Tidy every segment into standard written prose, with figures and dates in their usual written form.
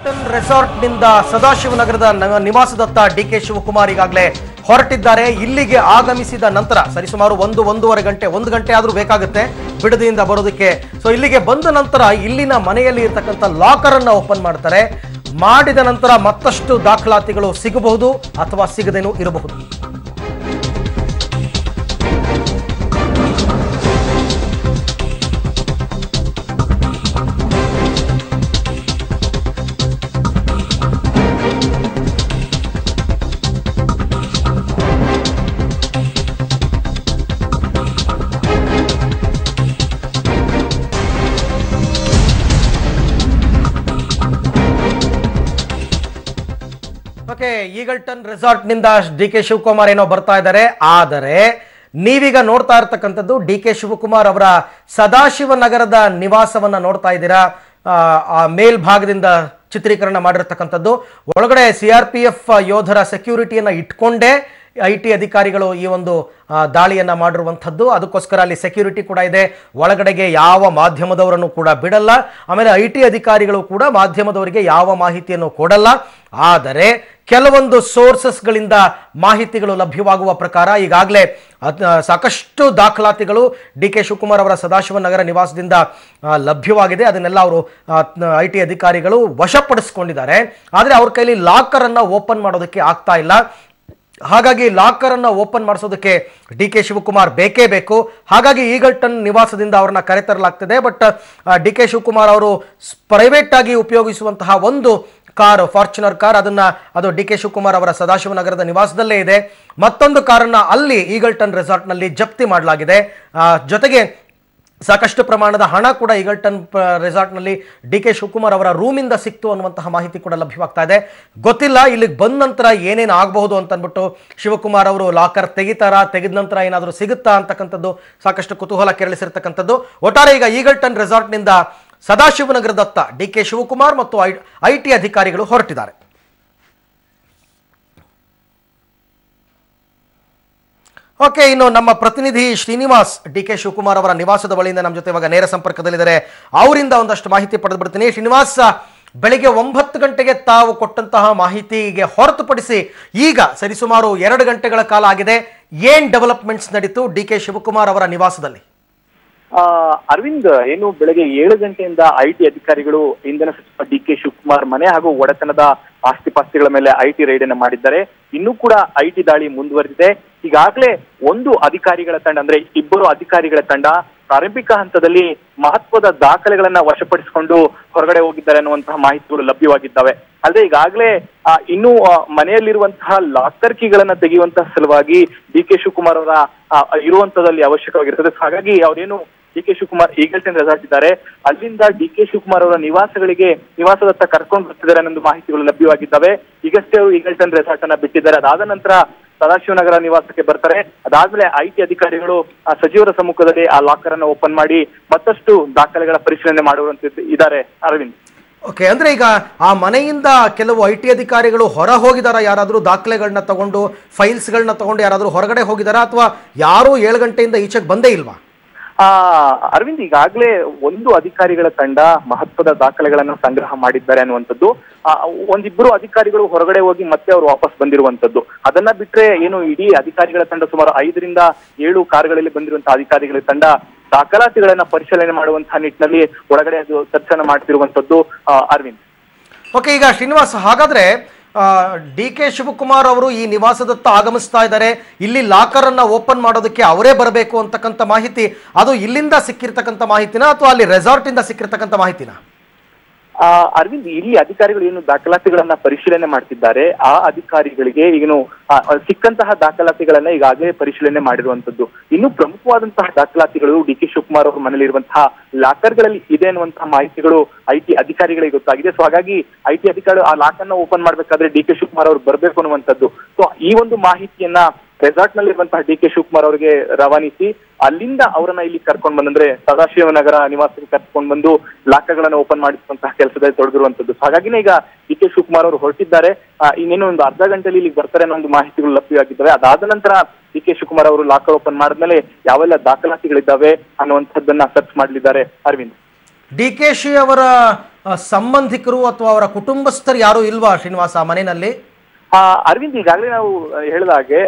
Eagleton ರೆಸಾರ್ಟ್ನಿಂದ ಸದಾಶಿವನಗರದ ನಿವಾಸದತ್ತ DK Shivakumar ಈಗಾಗಲೇ ಹೊರಟಿದ್ದಾರೆ. ಇಲ್ಲಿಗೆ ಆಗಮಿಸಿದ ನಂತರ ಸರಿಸುಮಾರು ಒಂದೂವರೆ ಗಂಟೆ, 1 ಗಂಟೆ ಆದರೂ ಬೇಕಾಗುತ್ತೆ ಬಿಡದಿಯಿಂದ ಬರೋದಕ್ಕೆ. ಸೊ ಇಲ್ಲಿಗೆ ಬಂದ ನಂತರ ಇಲ್ಲಿನ ಮನೆಯಲ್ಲಿ ಇರತಕ್ಕಂಥ ಲಾಕರ್ ಅನ್ನ ಓಪನ್ ಮಾಡ್ತಾರೆ. ಮಾಡಿದ ನಂತರ ಮತ್ತಷ್ಟು ದಾಖಲಾತಿಗಳು ಸಿಗಬಹುದು ಅಥವಾ ಸಿಗದೇನೂ ಇರಬಹುದು. ಓಕೆ, ಈಗಲ್ಟನ್ ರೆಸಾರ್ಟ್ ನಿಂದ ಡಿಕೆ ಶಿವಕುಮಾರ್ ಏನೋ ಬರ್ತಾ ಇದ್ದಾರೆ. ಆದರೆ ನೀವೀಗ ನೋಡ್ತಾ ಇರ್ತಕ್ಕಂಥದ್ದು ಡಿಕೆ ಶಿವಕುಮಾರ್ ಅವರ ಸದಾಶಿವನಗರದ ನಿವಾಸವನ್ನ ನೋಡ್ತಾ ಇದ್ದೀರಾ. ಆ ಮೇಲ್ಭಾಗದಿಂದ ಚಿತ್ರೀಕರಣ ಮಾಡಿರ್ತಕ್ಕಂಥದ್ದು. ಒಳಗಡೆ CRPF ಯೋಧರ ಸೆಕ್ಯೂರಿಟಿಯನ್ನ ಇಟ್ಕೊಂಡೇ IT ಅಧಿಕಾರಿಗಳು ಈ ಒಂದು ದಾಳಿಯನ್ನ ಮಾಡಿರುವಂಥದ್ದು. ಅದಕ್ಕೋಸ್ಕರ ಅಲ್ಲಿ ಸೆಕ್ಯೂರಿಟಿ ಕೂಡ ಇದೆ. ಒಳಗಡೆಗೆ ಯಾವ ಮಾಧ್ಯಮದವರನ್ನು ಕೂಡ ಬಿಡಲ್ಲ. ಆಮೇಲೆ IT ಅಧಿಕಾರಿಗಳು ಕೂಡ ಮಾಧ್ಯಮದವರಿಗೆ ಯಾವ ಮಾಹಿತಿಯನ್ನು ಕೊಡಲ್ಲ. ಆದರೆ ಕೆಲವೊಂದು ಸೋರ್ಸಸ್ಗಳಿಂದ ಮಾಹಿತಿಗಳು ಲಭ್ಯವಾಗುವ ಪ್ರಕಾರ ಈಗಾಗಲೇ ಸಾಕಷ್ಟು ದಾಖಲಾತಿಗಳು ಡಿಕೆ ಶಿವಕುಮಾರ್ ಅವರ ಸದಾಶಿವನಗರ ನಿವಾಸದಿಂದ ಲಭ್ಯವಾಗಿದೆ. ಅದನ್ನೆಲ್ಲ ಅವರು IT ಅಧಿಕಾರಿಗಳು ವಶಪಡಿಸಿಕೊಂಡಿದ್ದಾರೆ. ಆದರೆ ಅವ್ರ ಕೈಲಿ ಲಾಕರ್ ಅನ್ನ ಓಪನ್ ಮಾಡೋದಕ್ಕೆ ಆಗ್ತಾ ಇಲ್ಲ. ಹಾಗಾಗಿ ಲಾಕರ್ ಅನ್ನ ಓಪನ್ ಮಾಡಿಸೋದಕ್ಕೆ ಡಿಕೆ ಶಿವಕುಮಾರ್ ಬೇಕೇ ಬೇಕು. ಹಾಗಾಗಿ ಈಗಲ್ಟನ್ ನಿವಾಸದಿಂದ ಅವ್ರನ್ನ ಕರೆತರಲಾಗ್ತದೆ. ಬಟ್ ಡಿಕೆ ಶಿವಕುಮಾರ್ ಅವರು ಪ್ರೈವೇಟ್ ಆಗಿ ಉಪಯೋಗಿಸುವಂತಹ ಒಂದು ಕಾರ್, ಫಾರ್ಚುನರ್ ಕಾರ್, ಅದು ಡಿಕೆ ಶಿವಕುಮಾರ್ ಅವರ ಸದಾಶಿವನಗರದ ನಿವಾಸದಲ್ಲೇ ಇದೆ. ಮತ್ತೊಂದು ಕಾರನ್ನ ಅಲ್ಲಿ ಈಗಲ್ಟನ್ ರೆಸಾರ್ಟ್ ನಲ್ಲಿ ಜಪ್ತಿ ಮಾಡಲಾಗಿದೆ. ಜೊತೆಗೆ ಸಾಕಷ್ಟು ಪ್ರಮಾಣದ ಹಣ ಕೂಡ ಈಗಲ್ಟನ್ ರೆಸಾರ್ಟ್ನಲ್ಲಿ ಡಿಕೆ ಶಿವಕುಮಾರ್ ಅವರ ರೂಮಿಂದ ಸಿಕ್ತು ಅನ್ನುವಂತಹ ಮಾಹಿತಿ ಕೂಡ ಲಭ್ಯವಾಗ್ತಾ ಇದೆ. ಗೊತ್ತಿಲ್ಲ ಇಲ್ಲಿಗೆ ಬಂದ ನಂತರ ಏನೇನು ಆಗಬಹುದು ಅಂತ ಅಂದ್ಬಿಟ್ಟು ಶಿವಕುಮಾರ್ ಅವರು ಲಾಕರ್ ತೆಗಿತಾರಾ, ತೆಗೆದ ನಂತರ ಏನಾದರೂ ಸಿಗುತ್ತಾ ಅಂತಕ್ಕಂಥದ್ದು ಸಾಕಷ್ಟು ಕುತೂಹಲ ಕೆರಳಿಸಿರ್ತಕ್ಕಂಥದ್ದು. ಒಟ್ಟಾರೆ ಈಗ ಈಗಲ್ಟನ್ ರೆಸಾರ್ಟ್ನಿಂದ ಸದಾಶಿವನಗರದತ್ತ ಡಿಕೆ ಶಿವಕುಮಾರ್ ಮತ್ತು IT ಅಧಿಕಾರಿಗಳು ಹೊರಟಿದ್ದಾರೆ. ಓಕೆ, ಇನ್ನು ನಮ್ಮ ಪ್ರತಿನಿಧಿ ಶ್ರೀನಿವಾಸ್ ಡಿಕೆ ಶಿವಕುಮಾರ್ ಅವರ ನಿವಾಸದ ಬಳಿಯಿಂದ ನಮ್ಮ ಜೊತೆ ಇವಾಗ ನೇರ ಸಂಪರ್ಕದಲ್ಲಿದ್ದಾರೆ. ಅವರಿಂದ ಒಂದಷ್ಟು ಮಾಹಿತಿ ಪಡೆದು ಬಿಡ್ತೀನಿ. ಶ್ರೀನಿವಾಸ್, ಬೆಳಿಗ್ಗೆ 9 ಗಂಟೆಗೆ ತಾವು ಕೊಟ್ಟಂತಹ ಮಾಹಿತಿಗೆ ಹೊರತುಪಡಿಸಿ ಈಗ ಸರಿಸುಮಾರು 2 ಗಂಟೆಗಳ ಕಾಲ ಆಗಿದೆ. ಏನ್ ಡೆವಲಪ್ಮೆಂಟ್ಸ್ ನಡೀತು ಡಿಕೆ ಶಿವಕುಮಾರ್ ಅವರ ನಿವಾಸದಲ್ಲಿ? ಅರವಿಂದ್, ಏನು ಬೆಳಗ್ಗೆ 7 ಗಂಟೆಯಿಂದ IT ಅಧಿಕಾರಿಗಳು ಇಂಧನ ಸಚಿವ ಡಿಕೆ ಶಿವಕುಮಾರ್ ಮನೆ ಹಾಗೂ ಒಡೆತನದ ಆಸ್ತಿಪಾಸ್ತಿಗಳ ಮೇಲೆ IT ರೈಡ್ ಅನ್ನು ಮಾಡಿದ್ದಾರೆ. ಇನ್ನೂ ಕೂಡ IT ದಾಳಿ ಮುಂದುವರೆದಿದೆ. ಈಗಾಗಲೇ ಒಂದು ಅಧಿಕಾರಿಗಳ ತಂಡ, ಅಂದ್ರೆ 2 ಅಧಿಕಾರಿಗಳ ತಂಡ ಪ್ರಾರಂಭಿಕ ಹಂತದಲ್ಲಿ ಮಹತ್ವದ ದಾಖಲೆಗಳನ್ನ ವಶಪಡಿಸಿಕೊಂಡು ಹೊರಗಡೆ ಹೋಗಿದ್ದಾರೆ ಅನ್ನುವಂತಹ ಮಾಹಿತಿಗಳು ಲಭ್ಯವಾಗಿದ್ದಾವೆ. ಅಲ್ಲದೆ ಈಗಾಗಲೇ ಇನ್ನು ಮನೆಯಲ್ಲಿರುವಂತಹ ಲಾಕರ್ ಕೀಗಳನ್ನ ತೆಗೆಯುವಂತಹ ಸಲುವಾಗಿ ಡಿಕೆ ಶಿವಕುಮಾರ್ ಅವರ ಇರುವಂತದಲ್ಲಿ ಅವಶ್ಯಕವಾಗಿರ್ತದೆ. ಹಾಗಾಗಿ ಅವರೇನು ಡಿಕೆ ಶಿವಕುಮಾರ್ ಈಗಲ್ಟನ್ ರೆಸಾರ್ಟ್ ಇದ್ದಾರೆ, ಅಲ್ಲಿಂದ ಡಿಕೆ ಶಿವಕುಮಾರ್ ಅವರ ನಿವಾಸದತ್ತ ಕರ್ಕೊಂಡು ಬರ್ತಿದ್ದಾರೆ ಅನ್ನೊಂದು ಮಾಹಿತಿಗಳು ಲಭ್ಯವಾಗಿದ್ದಾವೆ. ಈಗಷ್ಟೇ ಅವರು ಈಗಲ್ಟನ್ ರೆಸಾರ್ಟ್ ಅನ್ನ ಬಿಟ್ಟಿದ್ದಾರೆ. ಅದಾದ ನಂತರ ಸದಾಶಿವನಗರ ನಿವಾಸಕ್ಕೆ ಬರ್ತಾರೆ. ಅದಾದ್ಮೇಲೆ IT ಅಧಿಕಾರಿಗಳು ಸಚಿವರ ಸಮ್ಮುಖದಲ್ಲಿ ಆ ಲಾಕರ್ ಅನ್ನ ಓಪನ್ ಮಾಡಿ ಮತ್ತಷ್ಟು ದಾಖಲೆಗಳ ಪರಿಶೀಲನೆ ಮಾಡುವಂತ ಇದ್ದಾರೆ. ಅರವಿಂದ್, ಓಕೆ, ಅಂದ್ರೆ ಈಗ ಆ ಮನೆಯಿಂದ ಕೆಲವು IT ಅಧಿಕಾರಿಗಳು ಹೊರ ಹೋಗಿದಾರ? ಯಾರಾದ್ರೂ ದಾಖಲೆಗಳನ್ನ ತಗೊಂಡು, ಫೈಲ್ಸ್ಗಳನ್ನ ತಗೊಂಡು ಯಾರಾದ್ರೂ ಹೊರಗಡೆ ಹೋಗಿದಾರಾ ಅಥವಾ ಯಾರು 7 ಗಂಟೆಯಿಂದ ಈಚೆಗೆ ಬಂದೇ ಇಲ್ವಾ? ಅರವಿಂದ್, ಈಗಾಗಲೇ ಒಂದು ಅಧಿಕಾರಿಗಳ ತಂಡ ಮಹತ್ವದ ದಾಖಲೆಗಳನ್ನ ಸಂಗ್ರಹ ಮಾಡಿದ್ದಾರೆ ಅನ್ನುವಂಥದ್ದು. 1-2 ಅಧಿಕಾರಿಗಳು ಹೊರಗಡೆ ಹೋಗಿ ಮತ್ತೆ ಅವರು ವಾಪಸ್ ಬಂದಿರುವಂತದ್ದು. ಅದನ್ನ ಬಿಟ್ರೆ ಏನು ಇಡೀ ಅಧಿಕಾರಿಗಳ ತಂಡ ಸುಮಾರು 5 ರಿಂದ 7 ಕಾರುಗಳಲ್ಲಿ ಬಂದಿರುವಂತಹ ಅಧಿಕಾರಿಗಳ ತಂಡ ದಾಖಲಾತಿಗಳನ್ನ ಪರಿಶೀಲನೆ ಮಾಡುವಂತಹ ನಿಟ್ಟಿನಲ್ಲಿ ಒಳಗಡೆ ಅದು ಚರ್ಚೆನ ಮಾಡ್ತಿರುವಂತದ್ದು. ಅರವಿಂದ್, ಓಕೆ, ಈಗ ಶ್ರೀನಿವಾಸ್, ಹಾಗಾದ್ರೆ ಡಿಕೆ ಶಿವಕುಮಾರ್ ಅವರು ಈ ನಿವಾಸದತ್ತ ಆಗಮಿಸ್ತಾ ಇದ್ದಾರೆ. ಇಲ್ಲಿ ಲಾಕರ್ ಅನ್ನ ಓಪನ್ ಮಾಡೋದಕ್ಕೆ ಅವರೇ ಬರಬೇಕು ಅಂತಕ್ಕಂಥ ಮಾಹಿತಿ, ಅದು ಇಲ್ಲಿಂದ ಸಿಕ್ಕಿರ್ತಕ್ಕಂಥ ಮಾಹಿತಿನ ಅಥವಾ ಅಲ್ಲಿ ರೆಸಾರ್ಟ್ ಇಂದ ಸಿಕ್ಕಿರ್ತಕ್ಕಂಥ ಮಾಹಿತಿನ? ಅರವಿಂದ್, ಇಲ್ಲಿ ಅಧಿಕಾರಿಗಳು ಏನು ದಾಖಲಾತಿಗಳನ್ನ ಪರಿಶೀಲನೆ ಮಾಡ್ತಿದ್ದಾರೆ, ಆ ಅಧಿಕಾರಿಗಳಿಗೆ ಈಗೇನು ಸಿಕ್ಕಂತಹ ದಾಖಲಾತಿಗಳನ್ನ ಈಗಾಗಲೇ ಪರಿಶೀಲನೆ ಮಾಡಿರುವಂತದ್ದು. ಇನ್ನು ಪ್ರಮುಖವಾದಂತಹ ದಾಖಲಾತಿಗಳು ಡಿಕೆ ಶಿವಕುಮಾರ್ ಅವರ ಮನೆಯಲ್ಲಿರುವಂತಹ ಲಾಕರ್ಗಳಲ್ಲಿ ಇದೆ ಅನ್ನುವಂತಹ ಮಾಹಿತಿಗಳು IT ಅಧಿಕಾರಿಗಳಿಗೆ ಗೊತ್ತಾಗಿದೆ. ಸೊ ಹಾಗಾಗಿ IT ಅಧಿಕಾರಿಗಳು ಆ ಲಾಕ್ ಅನ್ನ ಓಪನ್ ಮಾಡ್ಬೇಕಾದ್ರೆ ಡಿಕೆ ಶಿವಕುಮಾರ್ ಅವರು ಬರ್ಬೇಕು ಅನ್ನುವಂಥದ್ದು. ಸೊ ಈ ಒಂದು ಮಾಹಿತಿಯನ್ನ ರೆಸಾರ್ಟ್ ನಲ್ಲಿರುವಂತಹ ಡಿಕೆ ಶಿವಕುಮಾರ್ ಅವರಿಗೆ ರವಾನಿಸಿ ಅಲ್ಲಿಂದ ಅವರನ್ನ ಇಲ್ಲಿ ಕರ್ಕೊಂಡು ಬಂದಂದ್ರೆ ಸದಾಶಿವನಗರ ನಿವಾಸಕ್ಕೆ ಕರ್ಕೊಂಡು ಬಂದು ಲಾಕರ್ಗಳನ್ನ ಓಪನ್ ಮಾಡಿಸುವಂತಹ ಕೆಲಸದಲ್ಲಿ ತೊಡಗಿರುವಂತದ್ದು. ಹಾಗಾಗಿನೇ ಈಗ ಡಿಕೆ ಶಿವಕುಮಾರ್ ಅವರು ಹೊರಟಿದ್ದಾರೆ. ಇನ್ನೇನು ಒಂದು ಅರ್ಧ ಗಂಟೆಯಲ್ಲಿ ಇಲ್ಲಿಗೆ ಬರ್ತಾರೆ ಅನ್ನೋ ಒಂದು ಮಾಹಿತಿಗಳು ಲಭ್ಯವಾಗಿದ್ದಾವೆ. ಅದಾದ ನಂತರ ಡಿಕೆ ಶಿವಕುಮಾರ್ ಅವರು ಲಾಕರ್ ಓಪನ್ ಮಾಡಿದ್ಮೇಲೆ ಯಾವೆಲ್ಲ ದಾಖಲಾತಿಗಳಿದ್ದಾವೆ ಅನ್ನುವಂಥದ್ದನ್ನ ಸರ್ಚ್ ಮಾಡಲಿದ್ದಾರೆ. ಅರವಿಂದ್, DKಶಿ ಅವರ ಸಂಬಂಧಿಕರು ಅಥವಾ ಅವರ ಕುಟುಂಬಸ್ಥರು ಯಾರು ಇಲ್ವಾ ಶ್ರೀನಿವಾಸ ಮನೆಯಲ್ಲಿ? ಅರವಿಂದ್, ಈಗಾಗಲೇ ನಾವು ಹೇಳಿದ ಹಾಗೆ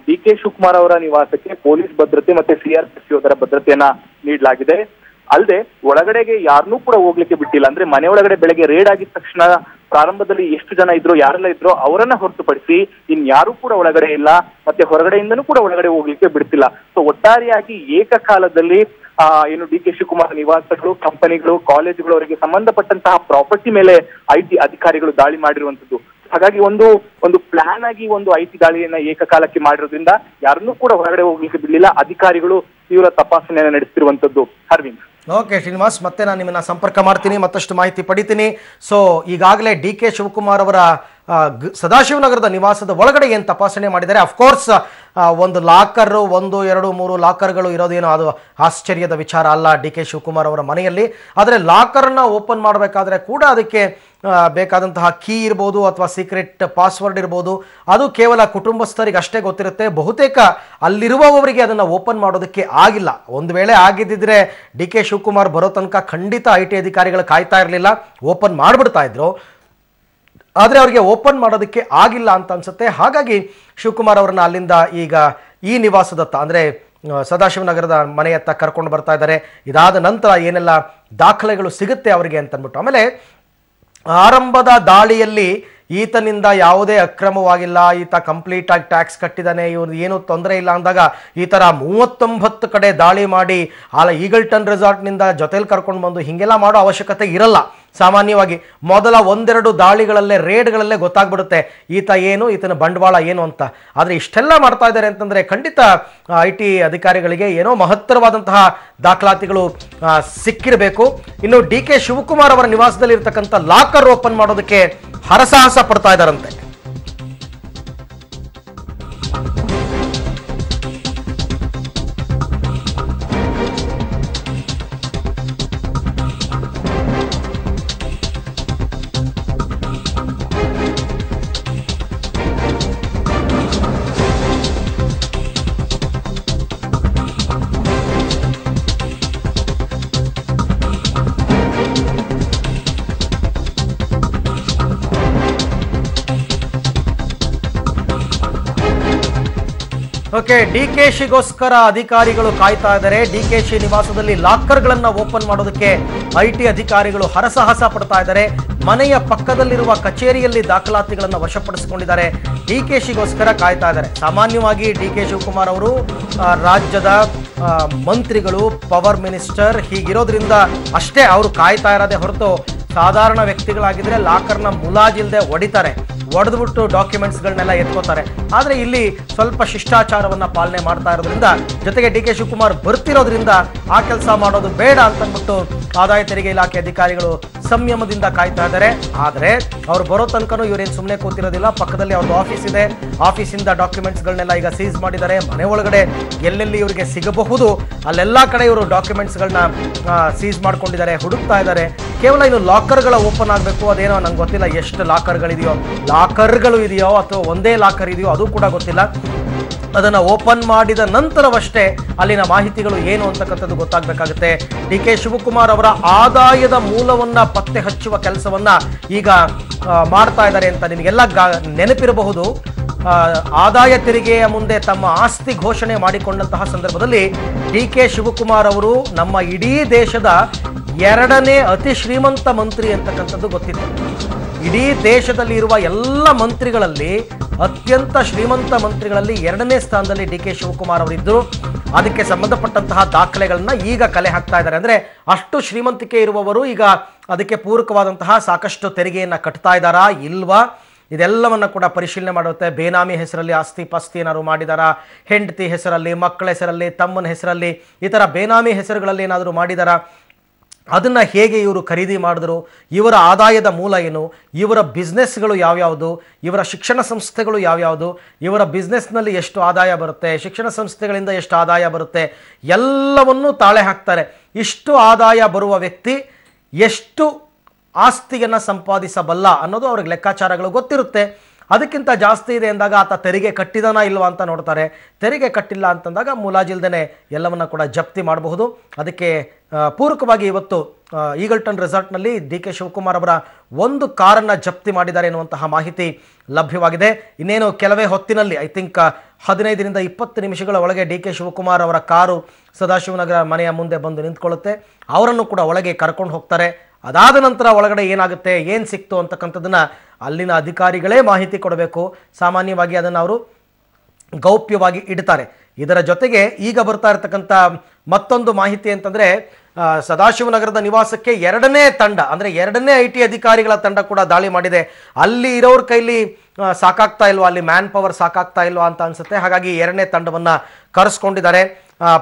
ಡಿ.ಕೆ. ಶಿವಕುಮಾರ್ ಅವರ ನಿವಾಸಕ್ಕೆ ಪೊಲೀಸ್ ಭದ್ರತೆ ಮತ್ತೆ CRPF ಯೋಧರ ಭದ್ರತೆಯನ್ನ ನೀಡಲಾಗಿದೆ. ಅಲ್ಲದೆ ಒಳಗಡೆಗೆ ಯಾರನ್ನೂ ಕೂಡ ಹೋಗ್ಲಿಕ್ಕೆ ಬಿಟ್ಟಿಲ್ಲ. ಅಂದ್ರೆ ಮನೆ ಒಳಗಡೆ ಬೆಳಗ್ಗೆ ರೇಡ್ ಆಗಿದ ತಕ್ಷಣ ಪ್ರಾರಂಭದಲ್ಲಿ ಎಷ್ಟು ಜನ ಇದ್ರು, ಯಾರೆಲ್ಲ ಇದ್ರು ಅವರನ್ನ ಹೊರತುಪಡಿಸಿ ಇನ್ಯಾರೂ ಕೂಡ ಒಳಗಡೆ ಇಲ್ಲ, ಮತ್ತೆ ಹೊರಗಡೆಯಿಂದನೂ ಕೂಡ ಒಳಗಡೆ ಹೋಗ್ಲಿಕ್ಕೆ ಬಿಡ್ತಿಲ್ಲ. ಸೊ ಒಟ್ಟಾರೆಯಾಗಿ ಏಕಕಾಲದಲ್ಲಿ ಏನು ಡಿ.ಕೆ. ಶಿವಕುಮಾರ್ ನಿವಾಸಗಳು, ಕಂಪನಿಗಳು, ಕಾಲೇಜುಗಳು, ಅವರಿಗೆ ಸಂಬಂಧಪಟ್ಟಂತಹ ಪ್ರಾಪರ್ಟಿ ಮೇಲೆ IT ಅಧಿಕಾರಿಗಳು ದಾಳಿ ಮಾಡಿರುವಂತದ್ದು. ಹಾಗಾಗಿ ಒಂದು ಪ್ಲಾನ್ ಆಗಿ ಒಂದು IT ದಾಳಿಯನ್ನ ಏಕಕಾಲಕ್ಕೆ ಮಾಡಿರೋದ್ರಿಂದ ಯಾರನ್ನೂ ಕೂಡ ಹೊರಗಡೆ ಹೋಗ್ಲಿಕ್ಕೆ ಬಿಡ್ಲಿಲ್ಲ. ಅಧಿಕಾರಿಗಳು ತೀವ್ರ ತಪಾಸಣೆಯನ್ನು ನಡೆಸ್ತಿರುವಂತದ್ದು. ಅರವಿಂದ್. ಓಕೆ ಶ್ರೀನಿವಾಸ್, ಮತ್ತೆ ನಾನು ನಿಮ್ಮನ್ನ ಸಂಪರ್ಕ ಮಾಡ್ತೀನಿ, ಮತ್ತಷ್ಟು ಮಾಹಿತಿ ಪಡಿತೀನಿ. ಸೊ ಈಗಾಗಲೇ ಡಿ.ಕೆ. ಶಿವಕುಮಾರ್ ಅವರ ಸದಾಶಿವನಗರದ ನಿವಾಸದ ಒಳಗಡೆ ಏನು ತಪಾಸಣೆ ಮಾಡಿದ್ದಾರೆ. ಅಫ್ಕೋರ್ಸ್ ಒಂದು ಲಾಕರ್, 1, 2, 3 ಲಾಕರ್ಗಳು ಇರೋದೇನೋ ಅದು ಆಶ್ಚರ್ಯದ ವಿಚಾರ ಅಲ್ಲ ಡಿ.ಕೆ. ಶಿವಕುಮಾರ್ ಅವರ ಮನೆಯಲ್ಲಿ. ಆದರೆ ಲಾಕರ್ನ ಓಪನ್ ಮಾಡಬೇಕಾದ್ರೆ ಕೂಡ ಅದಕ್ಕೆ ಬೇಕಾದಂತಹ ಕೀ ಇರ್ಬೋದು ಅಥವಾ ಸೀಕ್ರೆಟ್ ಪಾಸ್ವರ್ಡ್ ಇರ್ಬೋದು, ಅದು ಕೇವಲ ಕುಟುಂಬಸ್ಥರಿಗೆ ಅಷ್ಟೇ ಗೊತ್ತಿರುತ್ತೆ. ಬಹುತೇಕ ಅಲ್ಲಿರುವವರಿಗೆ ಅದನ್ನು ಓಪನ್ ಮಾಡೋದಕ್ಕೆ ಆಗಿಲ್ಲ. ಒಂದು ವೇಳೆ ಆಗಿದ್ದಿದ್ರೆ ಡಿ.ಕೆ. ಶಿವಕುಮಾರ್ ಬರೋ ತನಕ ಖಂಡಿತ IT ಅಧಿಕಾರಿಗಳು ಕಾಯ್ತಾ ಇರಲಿಲ್ಲ, ಓಪನ್ ಮಾಡಿಬಿಡ್ತಾ ಇದ್ರು. ಆದರೆ ಅವರಿಗೆ ಓಪನ್ ಮಾಡೋದಕ್ಕೆ ಆಗಿಲ್ಲ ಅಂತ ಅನ್ಸುತ್ತೆ. ಹಾಗಾಗಿ ಶಿವಕುಮಾರ್ ಅವರನ್ನ ಅಲ್ಲಿಂದ ಈಗ ಈ ನಿವಾಸದತ್ತ ಅಂದರೆ ಸದಾಶಿವನಗರದ ಮನೆಯತ್ತ ಕರ್ಕೊಂಡು ಬರ್ತಾ ಇದ್ದಾರೆ. ಇದಾದ ನಂತರ ಏನೆಲ್ಲ ದಾಖಲೆಗಳು ಸಿಗುತ್ತೆ ಅವರಿಗೆ ಅಂತಂದ್ಬಿಟ್ಟು. ಆಮೇಲೆ ಆರಂಭದ ದಾಳಿಯಲ್ಲಿ ಈತನಿಂದ ಯಾವುದೇ ಅಕ್ರಮವಾಗಿಲ್ಲ, ಈತ ಕಂಪ್ಲೀಟ್ ಆಗಿ ಟ್ಯಾಕ್ಸ್ ಕಟ್ಟಿದ್ದಾನೆ, ಇವ್ರದ್ದು ಏನೂ ತೊಂದರೆ ಇಲ್ಲ ಅಂದಾಗ ಈ ಥರ 39 ಕಡೆ ದಾಳಿ ಮಾಡಿ ಈಗಲ್ಟನ್ ರೆಸಾರ್ಟ್ನಿಂದ ಜೊತೆಲಿ ಕರ್ಕೊಂಡು ಬಂದು ಹೀಗೆಲ್ಲ ಮಾಡೋ ಅವಶ್ಯಕತೆ ಇರಲ್ಲ. ಸಾಮಾನ್ಯವಾಗಿ ಮೊದಲ 1-2 ದಾಳಿಗಳಲ್ಲೇ, ರೇಡ್ಗಳಲ್ಲೇ ಗೊತ್ತಾಗ್ಬಿಡುತ್ತೆ ಈತ ಏನು, ಈತನ ಬಂಡವಾಳ ಏನು ಅಂತ. ಆದರೆ ಇಷ್ಟೆಲ್ಲ ಮಾಡ್ತಾ ಇದ್ದಾರೆ ಅಂತಂದರೆ ಖಂಡಿತ IT ಅಧಿಕಾರಿಗಳಿಗೆ ಏನೋ ಮಹತ್ತರವಾದಂತಹ ದಾಖಲಾತಿಗಳು ಸಿಕ್ಕಿರಬೇಕು. ಇನ್ನು ಡಿ.ಕೆ. ಶಿವಕುಮಾರ್ ಅವರ ನಿವಾಸದಲ್ಲಿ ಇರ್ತಕ್ಕಂಥ ಲಾಕರ್ ಓಪನ್ ಮಾಡೋದಕ್ಕೆ ಹರಸಾಹಸ ಪಡ್ತಾ ಇದ್ದಾರಂತೆ. ಓಕೆ, ಡಿ.ಕೆ.ಶಿಗೋಸ್ಕರ ಅಧಿಕಾರಿಗಳು ಕಾಯ್ತಾ ಇದ್ದಾರೆ. ಡಿ.ಕೆ.ಶಿ ನಿವಾಸದಲ್ಲಿ ಲಾಕರ್ಗಳನ್ನು ಓಪನ್ ಮಾಡೋದಕ್ಕೆ IT ಅಧಿಕಾರಿಗಳು ಹರಸಾಹಸ ಪಡ್ತಾ ಇದ್ದಾರೆ. ಮನೆಯ ಪಕ್ಕದಲ್ಲಿರುವ ಕಚೇರಿಯಲ್ಲಿ ದಾಖಲಾತಿಗಳನ್ನು ವಶಪಡಿಸಿಕೊಂಡಿದ್ದಾರೆ. ಡಿ.ಕೆ.ಶಿಗೋಸ್ಕರ ಕಾಯ್ತಾ ಇದ್ದಾರೆ. ಸಾಮಾನ್ಯವಾಗಿ ಡಿ.ಕೆ. ಶಿವಕುಮಾರ್ ಅವರು ರಾಜ್ಯದ ಮಂತ್ರಿಗಳು, ಪವರ್ ಮಿನಿಸ್ಟರ್ ಹೀಗಿರೋದ್ರಿಂದ ಅಷ್ಟೇ ಅವರು ಕಾಯ್ತಾ ಇರೋದೇ ಹೊರತು ಸಾಧಾರಣ ವ್ಯಕ್ತಿಗಳಾಗಿದ್ರೆ ಲಾಕರ್ನ ಮುಲಾಜಿಲ್ಲದೆ ಹೊಡಿತಾರೆ, ಒಡೆದ್ಬಿಟ್ಟು ಡಾಕ್ಯುಮೆಂಟ್ಸ್ಗಳನ್ನೆಲ್ಲ ಎತ್ಕೋತಾರೆ. ಆದರೆ ಇಲ್ಲಿ ಸ್ವಲ್ಪ ಶಿಷ್ಟಾಚಾರವನ್ನು ಪಾಲನೆ ಮಾಡ್ತಾ ಇರೋದ್ರಿಂದ, ಜೊತೆಗೆ ಡಿ.ಕೆ. ಶಿವಕುಮಾರ್ ಬರ್ತಿರೋದ್ರಿಂದ ಆ ಕೆಲಸ ಮಾಡೋದು ಬೇಡ ಅಂತಂದ್ಬಿಟ್ಟು ಆದಾಯ ತೆರಿಗೆ ಇಲಾಖೆ ಅಧಿಕಾರಿಗಳು ಸಂಯಮದಿಂದ ಕಾಯ್ತಾ ಇದ್ದಾರೆ. ಆದರೆ ಅವ್ರು ಬರೋ ತನಕನೂ ಇವರೇನು ಸುಮ್ಮನೆ ಕೂತಿರೋದಿಲ್ಲ. ಪಕ್ಕದಲ್ಲಿ ಅವ್ರದ್ದು ಆಫೀಸ್ ಇದೆ, ಆಫೀಸಿಂದ ಡಾಕ್ಯುಮೆಂಟ್ಸ್ಗಳನ್ನೆಲ್ಲ ಈಗ ಸೀಸ್ ಮಾಡಿದ್ದಾರೆ. ಮನೆ ಒಳಗಡೆ ಎಲ್ಲೆಲ್ಲಿ ಇವರಿಗೆ ಸಿಗಬಹುದು ಅಲ್ಲೆಲ್ಲ ಕಡೆ ಇವರು ಡಾಕ್ಯುಮೆಂಟ್ಸ್ಗಳನ್ನ ಸೀಸ್ ಮಾಡ್ಕೊಂಡಿದ್ದಾರೆ, ಹುಡುಕ್ತಾ ಇದ್ದಾರೆ. ಕೇವಲ ಇನ್ನು ಲಾಕರ್ಗಳ ಓಪನ್ ಆಗಬೇಕು, ಅದೇನೋ ನಂಗೆ ಗೊತ್ತಿಲ್ಲ ಎಷ್ಟು ಲಾಕರ್ಗಳು ಇದೆಯೋ ಅಥವಾ ಒಂದೇ ಲಾಕರ್ ಇದೆಯೋ ಅದು ಕೂಡ ಗೊತ್ತಿಲ್ಲ. ಅದನ್ನು ಓಪನ್ ಮಾಡಿದ ನಂತರವಷ್ಟೇ ಅಲ್ಲಿನ ಮಾಹಿತಿಗಳು ಏನು ಅಂತಕ್ಕಂಥದ್ದು ಗೊತ್ತಾಗಬೇಕಾಗುತ್ತೆ. ಡಿ.ಕೆ. ಶಿವಕುಮಾರ್ ಅವರ ಆದಾಯದ ಮೂಲವನ್ನು ಪತ್ತೆ ಹಚ್ಚುವ ಕೆಲಸವನ್ನ ಈಗ ಮಾಡ್ತಾ ಇದ್ದಾರೆ ಅಂತ ನಿಮಗೆಲ್ಲ ನೆನಪಿರಬಹುದು. ಆದಾಯ ತೆರಿಗೆಯ ಮುಂದೆ ತಮ್ಮ ಆಸ್ತಿ ಘೋಷಣೆ ಮಾಡಿಕೊಂಡಂತಹ ಸಂದರ್ಭದಲ್ಲಿ ಡಿ.ಕೆ. ಶಿವಕುಮಾರ್ ಅವರು ನಮ್ಮ ಇಡೀ ದೇಶದ 2ನೇ ಅತಿ ಶ್ರೀಮಂತ ಮಂತ್ರಿ ಅಂತಕ್ಕಂಥದ್ದು ಗೊತ್ತಿತ್ತು. ಇಡೀ ದೇಶದಲ್ಲಿ ಇರುವ ಎಲ್ಲ ಮಂತ್ರಿಗಳಲ್ಲಿ ಅತ್ಯಂತ ಶ್ರೀಮಂತ ಮಂತ್ರಿಗಳಲ್ಲಿ 2ನೇ ಸ್ಥಾನದಲ್ಲಿ ಡಿ.ಕೆ. ಶಿವಕುಮಾರ್ ಅವರಿದ್ದರು. ಅದಕ್ಕೆ ಸಂಬಂಧಪಟ್ಟಂತಹ ದಾಖಲೆಗಳನ್ನ ಈಗ ಕಲೆ ಹಾಕ್ತಾ ಇದ್ದಾರೆ. ಅಂದರೆ ಅಷ್ಟು ಶ್ರೀಮಂತಿಕೆ ಇರುವವರು ಈಗ ಅದಕ್ಕೆ ಪೂರಕವಾದಂತಹ ಸಾಕಷ್ಟು ತೆರಿಗೆಯನ್ನು ಕಟ್ತಾ ಇದ್ದಾರಾ ಇಲ್ವಾ, ಇದೆಲ್ಲವನ್ನು ಕೂಡ ಪರಿಶೀಲನೆ ಮಾಡುತ್ತೆ. ಬೇನಾಮಿ ಹೆಸರಲ್ಲಿ ಆಸ್ತಿ ಪಾಸ್ತಿ ಏನಾದ್ರು ಮಾಡಿದಾರಾ, ಹೆಂಡತಿ ಹೆಸರಲ್ಲಿ, ಮಕ್ಕಳ ಹೆಸರಲ್ಲಿ, ತಮ್ಮನ ಹೆಸರಲ್ಲಿ, ಈ ಥರ ಬೇನಾಮಿ ಹೆಸರುಗಳಲ್ಲಿ ಏನಾದರೂ ಮಾಡಿದಾರಾ, ಅದನ್ನು ಹೇಗೆ ಇವರು ಖರೀದಿ ಮಾಡಿದ್ರು, ಇವರ ಆದಾಯದ ಮೂಲ ಏನು, ಇವರ ಬಿಸ್ನೆಸ್ಗಳು ಯಾವ್ಯಾವುದು, ಇವರ ಶಿಕ್ಷಣ ಸಂಸ್ಥೆಗಳು ಯಾವ್ಯಾವುದು, ಇವರ ಬಿಸ್ನೆಸ್ನಲ್ಲಿ ಎಷ್ಟು ಆದಾಯ ಬರುತ್ತೆ, ಶಿಕ್ಷಣ ಸಂಸ್ಥೆಗಳಿಂದ ಎಷ್ಟು ಆದಾಯ ಬರುತ್ತೆ, ಎಲ್ಲವನ್ನೂ ತಾಳೆ ಹಾಕ್ತಾರೆ. ಇಷ್ಟು ಆದಾಯ ಬರುವ ವ್ಯಕ್ತಿ ಎಷ್ಟು ಆಸ್ತಿಯನ್ನು ಸಂಪಾದಿಸಬಲ್ಲ ಅನ್ನೋದು ಅವ್ರಿಗೆ ಲೆಕ್ಕಾಚಾರಗಳು ಗೊತ್ತಿರುತ್ತೆ. ಅದಕ್ಕಿಂತ ಜಾಸ್ತಿ ಇದೆ ಅಂದಾಗ ಆತ ತೆರಿಗೆ ಕಟ್ಟಿದಾನ ಇಲ್ವಾ ಅಂತ ನೋಡ್ತಾರೆ. ತೆರಿಗೆ ಕಟ್ಟಿಲ್ಲ ಅಂತಂದಾಗ ಮುಲಾಜಿಲ್ದೇ ಎಲ್ಲವನ್ನ ಕೂಡ ಜಪ್ತಿ ಮಾಡಬಹುದು. ಅದಕ್ಕೆ ಪೂರಕವಾಗಿ ಇವತ್ತು ಈಗಲ್ಟನ್ ರೆಸಾರ್ಟ್ನಲ್ಲಿ ಡಿ ಕೆ ಶಿವಕುಮಾರ್ ಅವರ ಒಂದು ಕಾರನ್ನು ಜಪ್ತಿ ಮಾಡಿದ್ದಾರೆ ಎನ್ನುವಂತಹ ಮಾಹಿತಿ ಲಭ್ಯವಾಗಿದೆ. ಇನ್ನೇನು ಕೆಲವೇ ಹೊತ್ತಿನಲ್ಲಿ ಐ ಥಿಂಕ್ 15ರಿಂದ 20 ನಿಮಿಷಗಳ ಒಳಗೆ ಡಿ ಕೆ ಶಿವಕುಮಾರ್ ಅವರ ಕಾರು ಸದಾಶಿವನಗರ ಮನೆಯ ಮುಂದೆ ಬಂದು ನಿಂತ್ಕೊಳ್ಳುತ್ತೆ. ಅವರನ್ನು ಕೂಡ ಒಳಗೆ ಕರ್ಕೊಂಡು ಹೋಗ್ತಾರೆ. ಅದಾದ ನಂತರ ಒಳಗಡೆ ಏನಾಗುತ್ತೆ, ಏನು ಸಿಕ್ತು ಅಂತಕ್ಕಂಥದ್ದನ್ನು ಅಲ್ಲಿನ ಅಧಿಕಾರಿಗಳೇ ಮಾಹಿತಿ ಕೊಡಬೇಕು. ಸಾಮಾನ್ಯವಾಗಿ ಅದನ್ನು ಅವರು ಗೌಪ್ಯವಾಗಿ ಇಡ್ತಾರೆ. ಇದರ ಜೊತೆಗೆ ಈಗ ಬರ್ತಾ ಇರತಕ್ಕಂಥ ಮತ್ತೊಂದು ಮಾಹಿತಿ ಅಂತಂದರೆ, ಸದಾಶಿವನಗರದ ನಿವಾಸಕ್ಕೆ ಎರಡನೇ ತಂಡ ಅಂದರೆ ಎರಡನೇ IT ಅಧಿಕಾರಿಗಳ ತಂಡ ಕೂಡ ದಾಳಿ ಮಾಡಿದೆ. ಅಲ್ಲಿ ಇರೋರ ಕೈಲಿ ಸಾಕಾಗ್ತಾ ಇಲ್ವಾ, ಅಲ್ಲಿ ಮ್ಯಾನ್ ಪವರ್ ಸಾಕಾಗ್ತಾ ಇಲ್ವಾ ಅಂತ ಅನ್ಸುತ್ತೆ. ಹಾಗಾಗಿ ಎರಡನೇ ತಂಡವನ್ನು ಕರೆಸ್ಕೊಂಡಿದ್ದಾರೆ.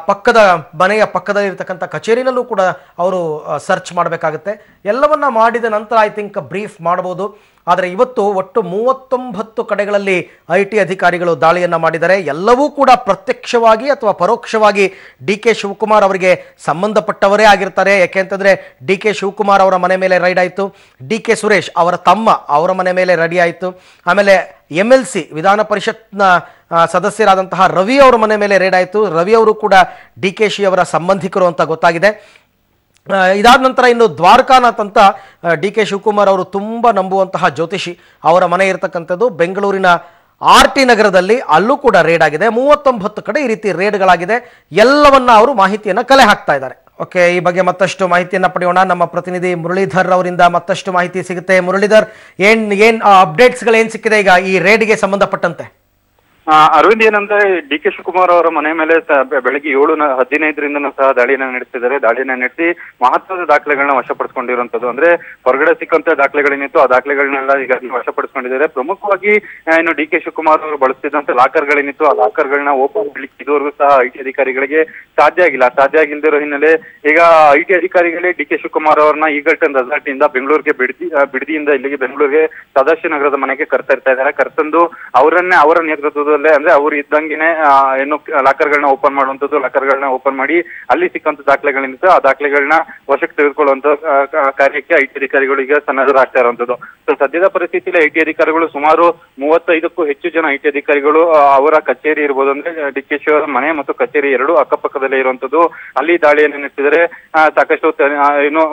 ಪಕ್ಕದ ಮನೆಯ ಪಕ್ಕದಲ್ಲಿ ಇರ್ತಕ್ಕಂಥ ಕಚೇರಿನಲ್ಲೂ ಕೂಡ ಅವರು ಸರ್ಚ್ ಮಾಡಬೇಕಾಗುತ್ತೆ. ಎಲ್ಲವನ್ನ ಮಾಡಿದ ನಂತರ ಐ ಥಿಂಕ್ ಬ್ರೀಫ್ ಮಾಡ್ಬೋದು. ಆದರೆ ಇವತ್ತು ಒಟ್ಟು 39 ಕಡೆಗಳಲ್ಲಿ IT ಅಧಿಕಾರಿಗಳು ದಾಳಿಯನ್ನು ಮಾಡಿದ್ದಾರೆ. ಎಲ್ಲವೂ ಕೂಡ ಪ್ರತ್ಯಕ್ಷವಾಗಿ ಅಥವಾ ಪರೋಕ್ಷವಾಗಿ ಡಿ ಕೆ ಶಿವಕುಮಾರ್ ಅವರಿಗೆ ಸಂಬಂಧಪಟ್ಟವರೇ ಆಗಿರ್ತಾರೆ. ಯಾಕೆಂತಂದರೆ ಡಿ ಕೆ ಶಿವಕುಮಾರ್ ಅವರ ಮನೆ ಮೇಲೆ ರೈಡ್ ಆಯಿತು, ಡಿ ಕೆ ಸುರೇಶ್ ಅವರ ತಮ್ಮ ಅವರ ಮನೆ ಮೇಲೆ ರೆಡಿ ಆಯಿತು, ಆಮೇಲೆ MLC ವಿಧಾನ ಪರಿಷತ್ನ ಸದಸ್ಯರಾದಂತಹ ರವಿ ಅವರ ಮನೆ ಮೇಲೆ ರೇಡ್ ಆಯಿತು. ರವಿ ಅವರು ಕೂಡ DKಶಿ ಅವರ ಸಂಬಂಧಿಕರು ಅಂತ ಗೊತ್ತಾಗಿದೆ. ಇದಾದ ನಂತರ ಇನ್ನು ದ್ವಾರಕಾನಾಥ್ ಅಂತ ಡಿ ಕೆ ಶಿವಕುಮಾರ್ ಅವರು ತುಂಬ ನಂಬುವಂತಹ ಜ್ಯೋತಿಷಿ, ಅವರ ಮನೆ ಇರತಕ್ಕಂಥದ್ದು ಬೆಂಗಳೂರಿನ RT ನಗರದಲ್ಲಿ. ಅಲ್ಲೂ ಕೂಡ ರೇಡ್ ಆಗಿದೆ. 39 ಕಡೆ ಈ ರೀತಿ ರೇಡ್ಗಳಾಗಿದೆ. ಎಲ್ಲವನ್ನ ಅವರು ಮಾಹಿತಿಯನ್ನು ಕಲೆ ಹಾಕ್ತಾ ಇದ್ದಾರೆ. ಓಕೆ, ಈ ಬಗ್ಗೆ ಮತ್ತಷ್ಟು ಮಾಹಿತಿಯನ್ನು ಪಡೆಯೋಣ. ನಮ್ಮ ಪ್ರತಿನಿಧಿ ಮುರಳೀಧರ್ ಅವರಿಂದ ಮತ್ತಷ್ಟು ಮಾಹಿತಿ ಸಿಗುತ್ತೆ. ಮುರಳೀಧರ್, ಏನ್ ಅಪ್ಡೇಟ್ಸ್ಗಳು ಏನು ಸಿಕ್ಕಿದೆ ಈಗ ಈ ರೇಡ್ಗೆ ಸಂಬಂಧಪಟ್ಟಂತೆ? ಅರವಿಂದ್, ಏನಂದ್ರೆ ಡಿ ಕೆ ಶಿವಕುಮಾರ್ ಅವರ ಮನೆ ಮೇಲೆ ಬೆಳಗ್ಗೆ 7:15 ಸಹ ದಾಳಿಯನ್ನ ನಡೆಸಿದ್ದಾರೆ. ದಾಳಿಯನ್ನ ನಡೆಸಿ ಮಹತ್ವದ ದಾಖಲೆಗಳನ್ನ ವಶಪಡಿಸಿಕೊಂಡಿರುವಂತದ್ದು. ಅಂದ್ರೆ ಹೊರಗಡೆ ಸಿಕ್ಕಂತ ದಾಖಲೆಗಳೇನಿತ್ತು ಆ ದಾಖಲೆಗಳನ್ನೆಲ್ಲ ಈಗ ವಶಪಡಿಸಿಕೊಂಡಿದ್ದಾರೆ. ಪ್ರಮುಖವಾಗಿ ಇನ್ನು ಡಿ ಕೆ ಶಿವಕುಮಾರ್ ಅವರು ಬಳಸ್ತಿದ್ದಂತ ಲಾಕರ್ಗಳೇನಿತ್ತು ಆ ಲಾಕರ್ಗಳನ್ನ ಓಪನ್ ಮಾಡ್ಲಿಕ್ಕೆ ಇದುವರೆಗೂ ಸಹ IT ಅಧಿಕಾರಿಗಳಿಗೆ ಸಾಧ್ಯ ಆಗಿಲ್ದಿರೋ ಹಿನ್ನೆಲೆ ಈಗ IT ಅಧಿಕಾರಿಗಳೇ ಡಿ ಕೆ ಶಿವಕುಮಾರ್ ಅವರನ್ನ ಈಗಲ್ಟನ್ ರೆಸಾರ್ಟ್ ಇಂದ ಬೆಂಗಳೂರಿಗೆ ಬಿಡದಿಯಿಂದ ಇಲ್ಲಿಗೆ ಬೆಂಗಳೂರಿಗೆ ಸದಾಶಿವನಗರದ ಮನೆಗೆ ಕರ್ತಾ ಇದ್ದಾರೆ. ಕರ್ತಂದು ಅವರ ನೇತೃತ್ವದ ಅಂದ್ರೆ ಅವ್ರು ಇದ್ದಂಗೆನೆ ಏನು ಲಾಕರ್ಗಳನ್ನ ಓಪನ್ ಮಾಡುವಂತದ್ದು, ಲಾಕರ್ಗಳನ್ನ ಓಪನ್ ಮಾಡಿ ಅಲ್ಲಿ ಸಿಕ್ಕಂತ ದಾಖಲೆಗಳೇನಿತ್ತು ಆ ದಾಖಲೆಗಳನ್ನ ವಶಕ್ಕೆ ತೆಗೆದುಕೊಳ್ಳುವಂತ ಕಾರ್ಯಕ್ಕೆ IT ಅಧಿಕಾರಿಗಳು ಈಗ ಸನ್ನದ್ಧರಾಗ್ತಾ ಇರುವಂತದ್ದು. ಸೊ ಸದ್ಯದ ಪರಿಸ್ಥಿತಿಯಲ್ಲಿ IT ಅಧಿಕಾರಿಗಳು ಸುಮಾರು 35ಕ್ಕೂ ಹೆಚ್ಚು ಜನ IT ಅಧಿಕಾರಿಗಳು ಅವರ ಕಚೇರಿ ಇರ್ಬೋದು, ಅಂದ್ರೆ DKಶಿ ಅವರ ಮನೆ ಮತ್ತು ಕಚೇರಿ ಎರಡೂ ಅಕ್ಕಪಕ್ಕದಲ್ಲೇ ಇರುವಂತದ್ದು. ಅಲ್ಲಿ ದಾಳಿಯನ್ನು ನಡೆಸಿದರೆ ಸಾಕಷ್ಟು ಏನು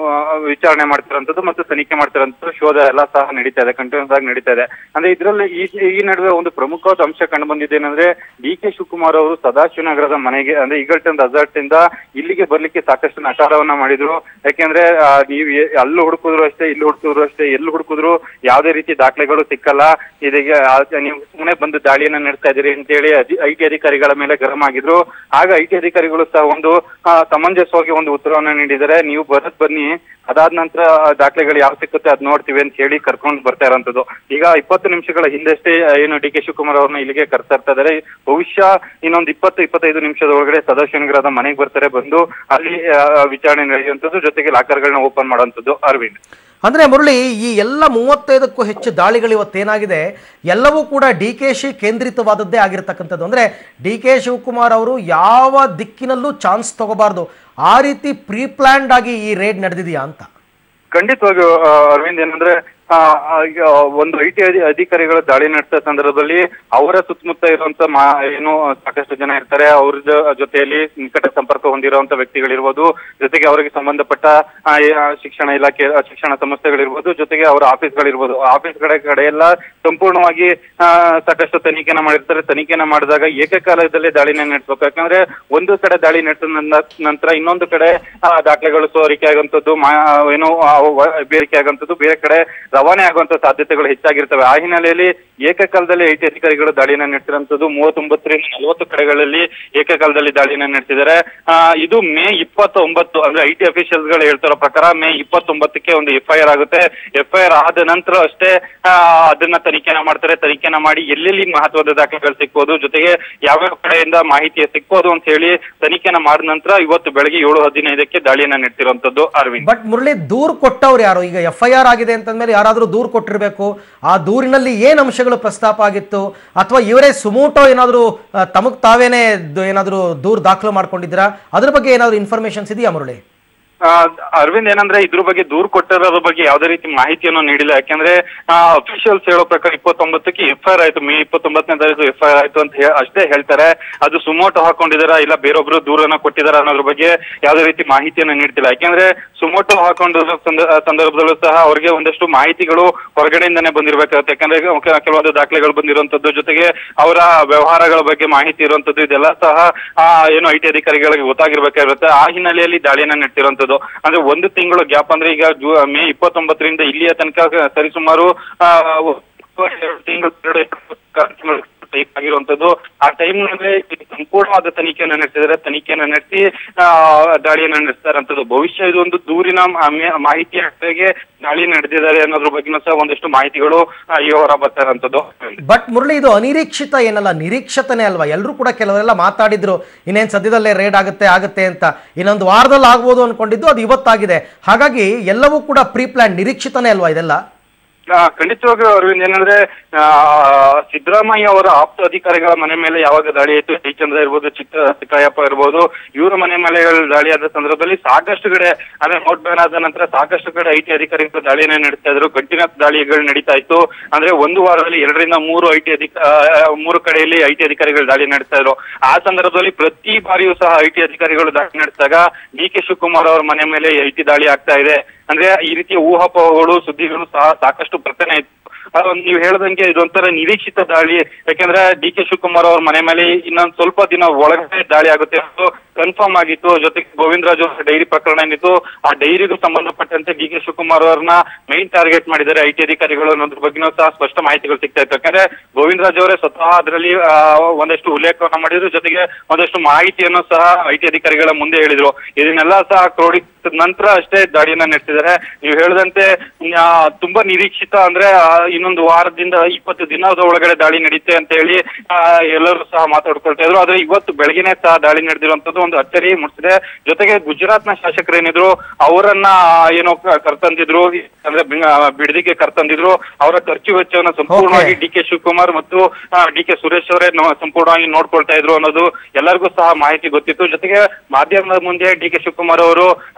ವಿಚಾರಣೆ ಮಾಡ್ತಿರೋಂಥದ್ದು ಮತ್ತು ತನಿಖೆ ಮಾಡ್ತಿರೋಂಥದ್ದು, ಶೋಧ ಎಲ್ಲ ಸಹ ನಡೀತಾ ಇದೆ, ಕಂಟಿನ್ಯೂಸ್ ಆಗಿ ನಡೀತಾ ಇದೆ. ಅಂದ್ರೆ ಇದರಲ್ಲಿ ಈ ನಡುವೆ ಒಂದು ಪ್ರಮುಖವಾದ ಅಂಶ ಕಂಡು ಬಂದಿದ್ದೇನೆಂದ್ರೆ, ಡಿ ಕೆ ಶಿವಕುಮಾರ್ ಅವರು ಸದಾಶಿವನಗರದ ಮನೆಗೆ ಅಂದ್ರೆ ಈಗಲ್ಟನ್ ರೆಸಾರ್ಟ್ ಇಂದ ಇಲ್ಲಿಗೆ ಬರ್ಲಿಕ್ಕೆ ಸಾಕಷ್ಟು ನಕಾರವನ್ನ ಮಾಡಿದ್ರು. ಯಾಕೆಂದ್ರೆ ನೀವು ಅಲ್ಲಿ ಹುಡುಕಿದ್ರು ಅಷ್ಟೇ, ಇಲ್ಲಿ ಹುಡುಕಿದ್ರು ಅಷ್ಟೇ, ಎಲ್ಲಿ ಹುಡುಕಿದ್ರು ಯಾವುದೇ ರೀತಿ ದಾಖಲೆಗಳು ಸಿಕ್ಕಲ್ಲ, ಇದೀಗ ನೀವು ಸುಮ್ಮನೆ ಬಂದು ದಾಳಿಯನ್ನ ನಡೆಸ್ತಾ ಇದೀರಿ ಅಂತೇಳಿ IT ಅಧಿಕಾರಿಗಳ ಮೇಲೆ ಗರಂ ಆಗಿದ್ರು. ಆಗ IT ಅಧಿಕಾರಿಗಳು ಸಹ ಒಂದು ಸಮಂಜಸವಾಗಿ ಒಂದು ಉತ್ತರವನ್ನ ನೀಡಿದರೆ, ನೀವು ಬನ್ನಿ, ಅದಾದ ನಂತರ ದಾಖಲೆಗಳು ಯಾವ ಸಿಕ್ಕುತ್ತೆ ಅದ್ ನೋಡ್ತೀವಿ ಅಂತ ಹೇಳಿ ಕರ್ಕೊಂಡು ಬರ್ತಾ ಇರೋಂಥದ್ದು. ಈಗ 20 ನಿಮಿಷಗಳ ಹಿಂದಷ್ಟೇ ಏನು ಡಿ ಕೆ ಶಿವಕುಮಾರ್ ಅವ್ರನ್ನ ಇಲ್ಲಿಗೆ ಕರ್ತಾ ಇರ್ತಾರೆ. ಬಹುಶಃ ಇನ್ನೊಂದು 20-25 ನಿಮಿಷದ ಒಳಗಡೆ ಸದಾಶಿವನಗರದ ಮನೆಗೆ ಬರ್ತಾರೆ. ಬಂದು ಅಲ್ಲಿ ವಿಚಾರಣೆ ನಡೆಯುವಂಥದ್ದು, ಜೊತೆಗೆ ಲಾಕರ್ಗಳನ್ನ ಓಪನ್ ಮಾಡುವಂಥದ್ದು. ಅರವಿಂದ್, ಅಂದ್ರೆ ಮುರಳಿ, ಈ ಎಲ್ಲ 35ಕ್ಕೂ ಹೆಚ್ಚು ದಾಳಿಗಳು ಇವತ್ತೇನಾಗಿದೆ ಎಲ್ಲವೂ ಕೂಡ DKಶಿ ಕೇಂದ್ರಿತವಾದದ್ದೇ ಆಗಿರ್ತಕ್ಕಂಥದ್ದು. ಅಂದ್ರೆ ಡಿ ಕೆ ಶಿವಕುಮಾರ್ ಅವರು ಯಾವ ದಿಕ್ಕಿನಲ್ಲೂ ಚಾನ್ಸ್ ತಗೋಬಾರ್ದು, ಆ ರೀತಿ ಪ್ರೀ ಪ್ಲಾನ್ಡ್ ಆಗಿ ಈ ರೇಡ್ ನಡೆದಿದೆಯಾ ಅಂತ? ಖಂಡಿತವಾಗಿಯೂ ಅರವಿಂದ್, ಏನಂದ್ರೆ ಒಂದು IT ಅಧಿಕಾರಿಗಳ ದಾಳಿ ನಡೆಸಿದ ಸಂದರ್ಭದಲ್ಲಿ ಅವರ ಸುತ್ತಮುತ್ತ ಇರುವಂತ ಏನು ಸಾಕಷ್ಟು ಜನ ಇರ್ತಾರೆ, ಅವ್ರ ಜೊತೆಯಲ್ಲಿ ನಿಕಟ ಸಂಪರ್ಕ ಹೊಂದಿರುವಂತ ವ್ಯಕ್ತಿಗಳಿರ್ಬೋದು, ಜೊತೆಗೆ ಅವರಿಗೆ ಸಂಬಂಧಪಟ್ಟ ಶಿಕ್ಷಣ ಇಲಾಖೆ ಶಿಕ್ಷಣ ಸಂಸ್ಥೆಗಳಿರ್ಬೋದು, ಜೊತೆಗೆ ಅವರ ಆಫೀಸ್ಗಳಿರ್ಬೋದು. ಆಫೀಸ್ ಕಡೆಯೆಲ್ಲ ಸಂಪೂರ್ಣವಾಗಿ ಸಾಕಷ್ಟು ತನಿಖೆನ ಮಾಡಿರ್ತಾರೆ. ತನಿಖೆನ ಮಾಡಿದಾಗ ಏಕಕಾಲದಲ್ಲಿ ದಾಳಿನ ನಡೆಸಬೇಕು. ಯಾಕಂದ್ರೆ ಒಂದು ಕಡೆ ದಾಳಿ ನಡೆಸಿದ ನಂತರ ಇನ್ನೊಂದು ಕಡೆ ದಾಖಲೆಗಳು ಸೋರಿಕೆ ಆಗುವಂಥದ್ದು, ಏನು ಬೇರಿಕೆ ಆಗುವಂಥದ್ದು, ಬೇರೆ ಕಡೆ ರವಾನೆ ಆಗುವಂತ ಸಾಧ್ಯತೆಗಳು ಹೆಚ್ಚಾಗಿರ್ತವೆ. ಆ ಹಿನ್ನೆಲೆಯಲ್ಲಿ ಏಕಕಾಲದಲ್ಲಿ IT ಅಧಿಕಾರಿಗಳು ದಾಳಿನ ನಡೆಸಿರುವಂತದ್ದು 39ರಿಂದ 40 ಕಡೆಗಳಲ್ಲಿ ಏಕಕಾಲದಲ್ಲಿ ದಾಳಿನ ನಡೆಸಿದ್ದಾರೆ. ಇದು ಮೇ 29, ಅಂದ್ರೆ IT ಅಫಿಷಿಯಲ್ಸ್ ಗಳು ಹೇಳ್ತಿರೋ ಪ್ರಕಾರ ಮೇ 29ಕ್ಕೆ ಒಂದು FIR ಆಗುತ್ತೆ. FIR ಆದ ನಂತರ ಅಷ್ಟೇ ಅದನ್ನ ತನಿಖೆನ ಮಾಡ್ತಾರೆ. ತನಿಖೆನ ಮಾಡಿ ಎಲ್ಲೆಲ್ಲಿ ಮಹತ್ವದ ದಾಖಲೆಗಳು ಸಿಕ್ಕೋದು, ಜೊತೆಗೆ ಯಾವ್ಯಾವ ಕಡೆಯಿಂದ ಮಾಹಿತಿ ಸಿಕ್ಕೋದು ಅಂತ ಹೇಳಿ ತನಿಖೆನ ಮಾಡಿದ ನಂತರ ಇವತ್ತು ಬೆಳಗ್ಗೆ 7:15ಕ್ಕೆ ದಾಳಿಯನ್ನ ನಡೆಸಿರುವಂತದ್ದು. ಅರವಿಂದ್, ಬಟ್ ಮುರಳಿ, ದೂರು ಕೊಟ್ಟವ್ರು ಯಾರು? ಈಗ FIR ಆಗಿದೆ ಅಂತಂದ್ಮೇಲೆ ಯಾರಾದ್ರೂ ದೂರು ಕೊಟ್ಟಿರ್ಬೇಕು. ಆ ದೂರಿನಲ್ಲಿ ಏನ್ ಅಂಶಗಳು ಪ್ರಸ್ತಾಪ ಆಗಿತ್ತು, ಅಥವಾ ಇವರೇ ಸುಮೋಟೋ ಏನಾದ್ರು ತಮಗ್ ತಾವೇನೆ ಏನಾದ್ರು ದೂರು ದಾಖಲು ಮಾಡ್ಕೊಂಡಿದ್ದೀರಾ? ಅದ್ರ ಬಗ್ಗೆ ಏನಾದ್ರು ಇನ್ಫಾರ್ಮೇಶನ್ಸ್ ಇದೆಯಾ ಮುರಳಿ? ಅರವಿಂದ್ ಏನಂದ್ರೆ ಇದ್ರ ಬಗ್ಗೆ ದೂರು ಕೊಟ್ಟಿರೋದ್ರ ಬಗ್ಗೆ ಯಾವುದೇ ರೀತಿ ಮಾಹಿತಿಯನ್ನು ನೀಡಿಲ್ಲ. ಯಾಕಂದ್ರೆ ಅಫಿಷಿಯಲ್ಸ್ ಹೇಳೋ ಪ್ರಕಾರ 29ಕ್ಕೆ FIR ಆಯ್ತು, ಮೇ 29ನೇ ತಾರೀಕು FIR ಆಯ್ತು ಅಂತ ಅಷ್ಟೇ ಹೇಳ್ತಾರೆ. ಅದು ಸುಮೋಟೋ ಹಾಕೊಂಡಿದಾರ ಇಲ್ಲ ಬೇರೊಬ್ರು ದೂರನ್ನ ಕೊಟ್ಟಿದಾರ ಅನ್ನೋದ್ರ ಬಗ್ಗೆ ಯಾವುದೇ ರೀತಿ ಮಾಹಿತಿಯನ್ನು ನೀಡ್ತಿಲ್ಲ. ಯಾಕಂದ್ರೆ ಸುಮೋಟೋ ಹಾಕೊಂಡಿರೋ ಸಂದರ್ಭದಲ್ಲೂ ಸಹ ಅವ್ರಿಗೆ ಒಂದಷ್ಟು ಮಾಹಿತಿಗಳು ಹೊರಗಡೆಯಿಂದಾನೇ ಬಂದಿರ್ಬೇಕಾಗುತ್ತೆ. ಯಾಕಂದ್ರೆ ಕೆಲವೊಂದು ದಾಖಲೆಗಳು ಬಂದಿರುವಂತದ್ದು, ಜೊತೆಗೆ ಅವರ ವ್ಯವಹಾರಗಳ ಬಗ್ಗೆ ಮಾಹಿತಿ ಇರುವಂತದ್ದು, ಇದೆಲ್ಲ ಸಹ ಏನು IT ಅಧಿಕಾರಿಗಳಿಗೆ ಗೊತ್ತಾಗಿರ್ಬೇಕಾಗಿರುತ್ತೆ. ಆ ಹಿನ್ನೆಲೆಯಲ್ಲಿ ದಾಳಿಯನ್ನ ನಡೆಸಿರುವಂತದ್ದು. ಅಂದ್ರೆ ಒಂದು ತಿಂಗಳು ಗ್ಯಾಪ್, ಅಂದ್ರೆ ಈಗ ಮೇ 29ರಿಂದ ಇಲ್ಲಿಯ ತನಕ ಸರಿಸುಮಾರು 2 ತಿಂಗಳು ಆಗಿರುವಂತದ್ದು. ಆ ಟೈಮ್ ನಲ್ಲಿ ಸಂಪೂರ್ಣವಾದ ತನಿಖೆಯನ್ನು ನಡೆಸಿದ್ದಾರೆ. ನಡೆಸಿ ದಾಳಿಯನ್ನು ನಡೆಸ್ತಾರಂತದ್ದು. ಭವಿಷ್ಯ ಇದೊಂದು ದೂರಿನ ಮಾಹಿತಿಯ ದಾಳಿ ನಡೆದಿದ್ದಾರೆ ಅನ್ನೋದ್ರ ಬಗ್ಗೆ ಸಹ ಒಂದಷ್ಟು ಮಾಹಿತಿಗಳು ಈ ಹೊರ ಬರ್ತಾರಂತದ್ದು. ಬಟ್ ಮುರಳಿ, ಇದು ಅನಿರೀಕ್ಷಿತ ಏನಲ್ಲ, ನಿರೀಕ್ಷತನೇ ಅಲ್ವಾ? ಎಲ್ಲರೂ ಕೂಡ ಕೆಲವರೆಲ್ಲ ಮಾತಾಡಿದ್ರು ಇನ್ನೇನ್ ಸದ್ಯದಲ್ಲೇ ರೇಡ್ ಆಗುತ್ತೆ ಅಂತ, ಇನ್ನೊಂದು ವಾರದಲ್ಲಿ ಆಗ್ಬೋದು ಅನ್ಕೊಂಡಿದ್ದು, ಅದು ಇವತ್ತಾಗಿದೆ. ಹಾಗಾಗಿ ಎಲ್ಲವೂ ಕೂಡ ಪ್ರೀ ಪ್ಲಾನ್, ನಿರೀಕ್ಷಿತನೇ ಅಲ್ವಾ ಇದೆಲ್ಲ? ಖಂಡಿತವಾಗ್ಲೂ ಅರವಿಂದ್, ಏನಂದ್ರೆ ಸಿದ್ದರಾಮಯ್ಯ ಅವರ ಆಪ್ತ ಅಧಿಕಾರಿಗಳ ಮನೆ ಮೇಲೆ ಯಾವಾಗ ದಾಳಿ ಆಯ್ತು, ಜಯಚಂದ್ರ ಇರ್ಬೋದು, ಚಿಕ್ಕಯ್ಯಪ್ಪ ಇರ್ಬೋದು, ಇವರ ಮನೆ ಮೇಲೆ ದಾಳಿ ಆದ ಸಂದರ್ಭದಲ್ಲಿ ಸಾಕಷ್ಟು ಕಡೆ, ಅಂದ್ರೆ ನೋಟ್ ಬ್ಯಾನ್ ಆದ ನಂತರ ಸಾಕಷ್ಟು ಕಡೆ IT ಅಧಿಕಾರಿಗಳು ದಾಳಿಯನ್ನ ನಡೆಸ್ತಾ ಇದ್ರು. ಕಠಿಣ ದಾಳಿಗಳು ನಡೀತಾ ಇತ್ತು. ಅಂದ್ರೆ ಒಂದು ವಾರದಲ್ಲಿ 2ರಿಂದ 3 ಕಡೆಯಲ್ಲಿ IT ಅಧಿಕಾರಿಗಳು ದಾಳಿ ನಡೆಸ್ತಾ ಇದ್ರು. ಆ ಸಂದರ್ಭದಲ್ಲಿ ಪ್ರತಿ ಬಾರಿಯೂ ಸಹ IT ಅಧಿಕಾರಿಗಳು ದಾಳಿ ನಡೆಸಿದಾಗ DK ಶಿವಕುಮಾರ್ ಅವರ ಮನೆ ಮೇಲೆ IT ದಾಳಿ ಆಗ್ತಾ ಇದೆ. ಅಂದ್ರೆ ಈ ರೀತಿಯ ಊಹಾಪೋಹಗಳು, ಸುದ್ದಿಗಳು ಸಹ ಸಾಕಷ್ಟು ಬರ್ತಾನೆ ಇತ್ತು. ನೀವು ಹೇಳ್ದಂಗೆ ಇದೊಂಥರ ನಿರೀಕ್ಷಿತ ದಾಳಿ. ಯಾಕಂದ್ರೆ DK ಶಿವಕುಮಾರ್ ಅವ್ರ ಮನೆ ಮೇಲೆ ಇನ್ನೊಂದು ಸ್ವಲ್ಪ ದಿನ ಒಳಗಡೆ ದಾಳಿ ಆಗುತ್ತೆ ಅಂತ ಕನ್ಫರ್ಮ್ ಆಗಿತ್ತು. ಜೊತೆಗೆ ಗೋವಿಂದರಾಜ್ ಅವರ ಡೈರಿ ಪ್ರಕರಣ ಏನಿತ್ತು, ಆ ಡೈರಿಗೂ ಸಂಬಂಧಪಟ್ಟಂತೆ DK ಶಿವಕುಮಾರ್ ಅವ್ರನ್ನ ಮೈನ್ ಟಾರ್ಗೆಟ್ ಮಾಡಿದ್ದಾರೆ IT ಅಧಿಕಾರಿಗಳು ಅನ್ನೋದ್ರ ಬಗ್ಗೆನೂ ಸಹ ಸ್ಪಷ್ಟ ಮಾಹಿತಿಗಳು ಸಿಗ್ತಾ ಇತ್ತು. ಯಾಕಂದ್ರೆ ಗೋವಿಂದರಾಜ್ ಅವರೇ ಸ್ವತಃ ಅದರಲ್ಲಿ ಒಂದಷ್ಟು ಉಲ್ಲೇಖವನ್ನ ಮಾಡಿದ್ರು. ಜೊತೆಗೆ ಒಂದಷ್ಟು ಮಾಹಿತಿಯನ್ನು ಸಹ IT ಅಧಿಕಾರಿಗಳ ಮುಂದೆ ಹೇಳಿದ್ರು. ಇದನ್ನೆಲ್ಲ ಸಹ ಕ್ರೋಢೀಕರಿಸಿದ ನಂತರ ಅಷ್ಟೇ ದಾಳಿಯನ್ನ ನಡೆಸಿದ್ದಾರೆ. ನೀವು ಹೇಳಿದಂತೆ ತುಂಬಾ ನಿರೀಕ್ಷಿತ, ಅಂದ್ರೆ ಇನ್ನೊಂದು ವಾರದಿಂದ 20 ದಿನದ ಒಳಗಡೆ ದಾಳಿ ನಡೆಯುತ್ತೆ ಅಂತ ಹೇಳಿ ಎಲ್ಲರೂ ಸಹ ಮಾತಾಡ್ಕೊಳ್ತಾ ಇದ್ರು. ಆದ್ರೆ ಇವತ್ತು ಬೆಳಗ್ಗೆನೆ ಸಹ ದಾಳಿ ನಡೆದಿರುವಂತದ್ದು ಒಂದು ಅಚ್ಚರಿ ಮೂಡಿಸಿದೆ. ಜೊತೆಗೆ ಗುಜರಾತ್ನ ಶಾಸಕರೇನಿದ್ರು ಅವರನ್ನ ಏನೋ ಕರ್ತಂದಿದ್ರು, ಅಂದ್ರೆ ಬಿಡದಿಗೆ ಕರ್ತಂದಿದ್ರು. ಅವರ ಖರ್ಚು ವೆಚ್ಚವನ್ನು ಸಂಪೂರ್ಣವಾಗಿ DK ಶಿವಕುಮಾರ್ ಮತ್ತು DK ಸುರೇಶ್ ಅವರೇ ಸಂಪೂರ್ಣವಾಗಿ ನೋಡ್ಕೊಳ್ತಾ ಇದ್ರು ಅನ್ನೋದು ಎಲ್ಲರಿಗೂ ಸಹ ಮಾಹಿತಿ ಗೊತ್ತಿತ್ತು. ಜೊತೆಗೆ ಮಾಧ್ಯಮದ ಮುಂದೆ DK ಶಿವಕುಮಾರ್ ಅವರು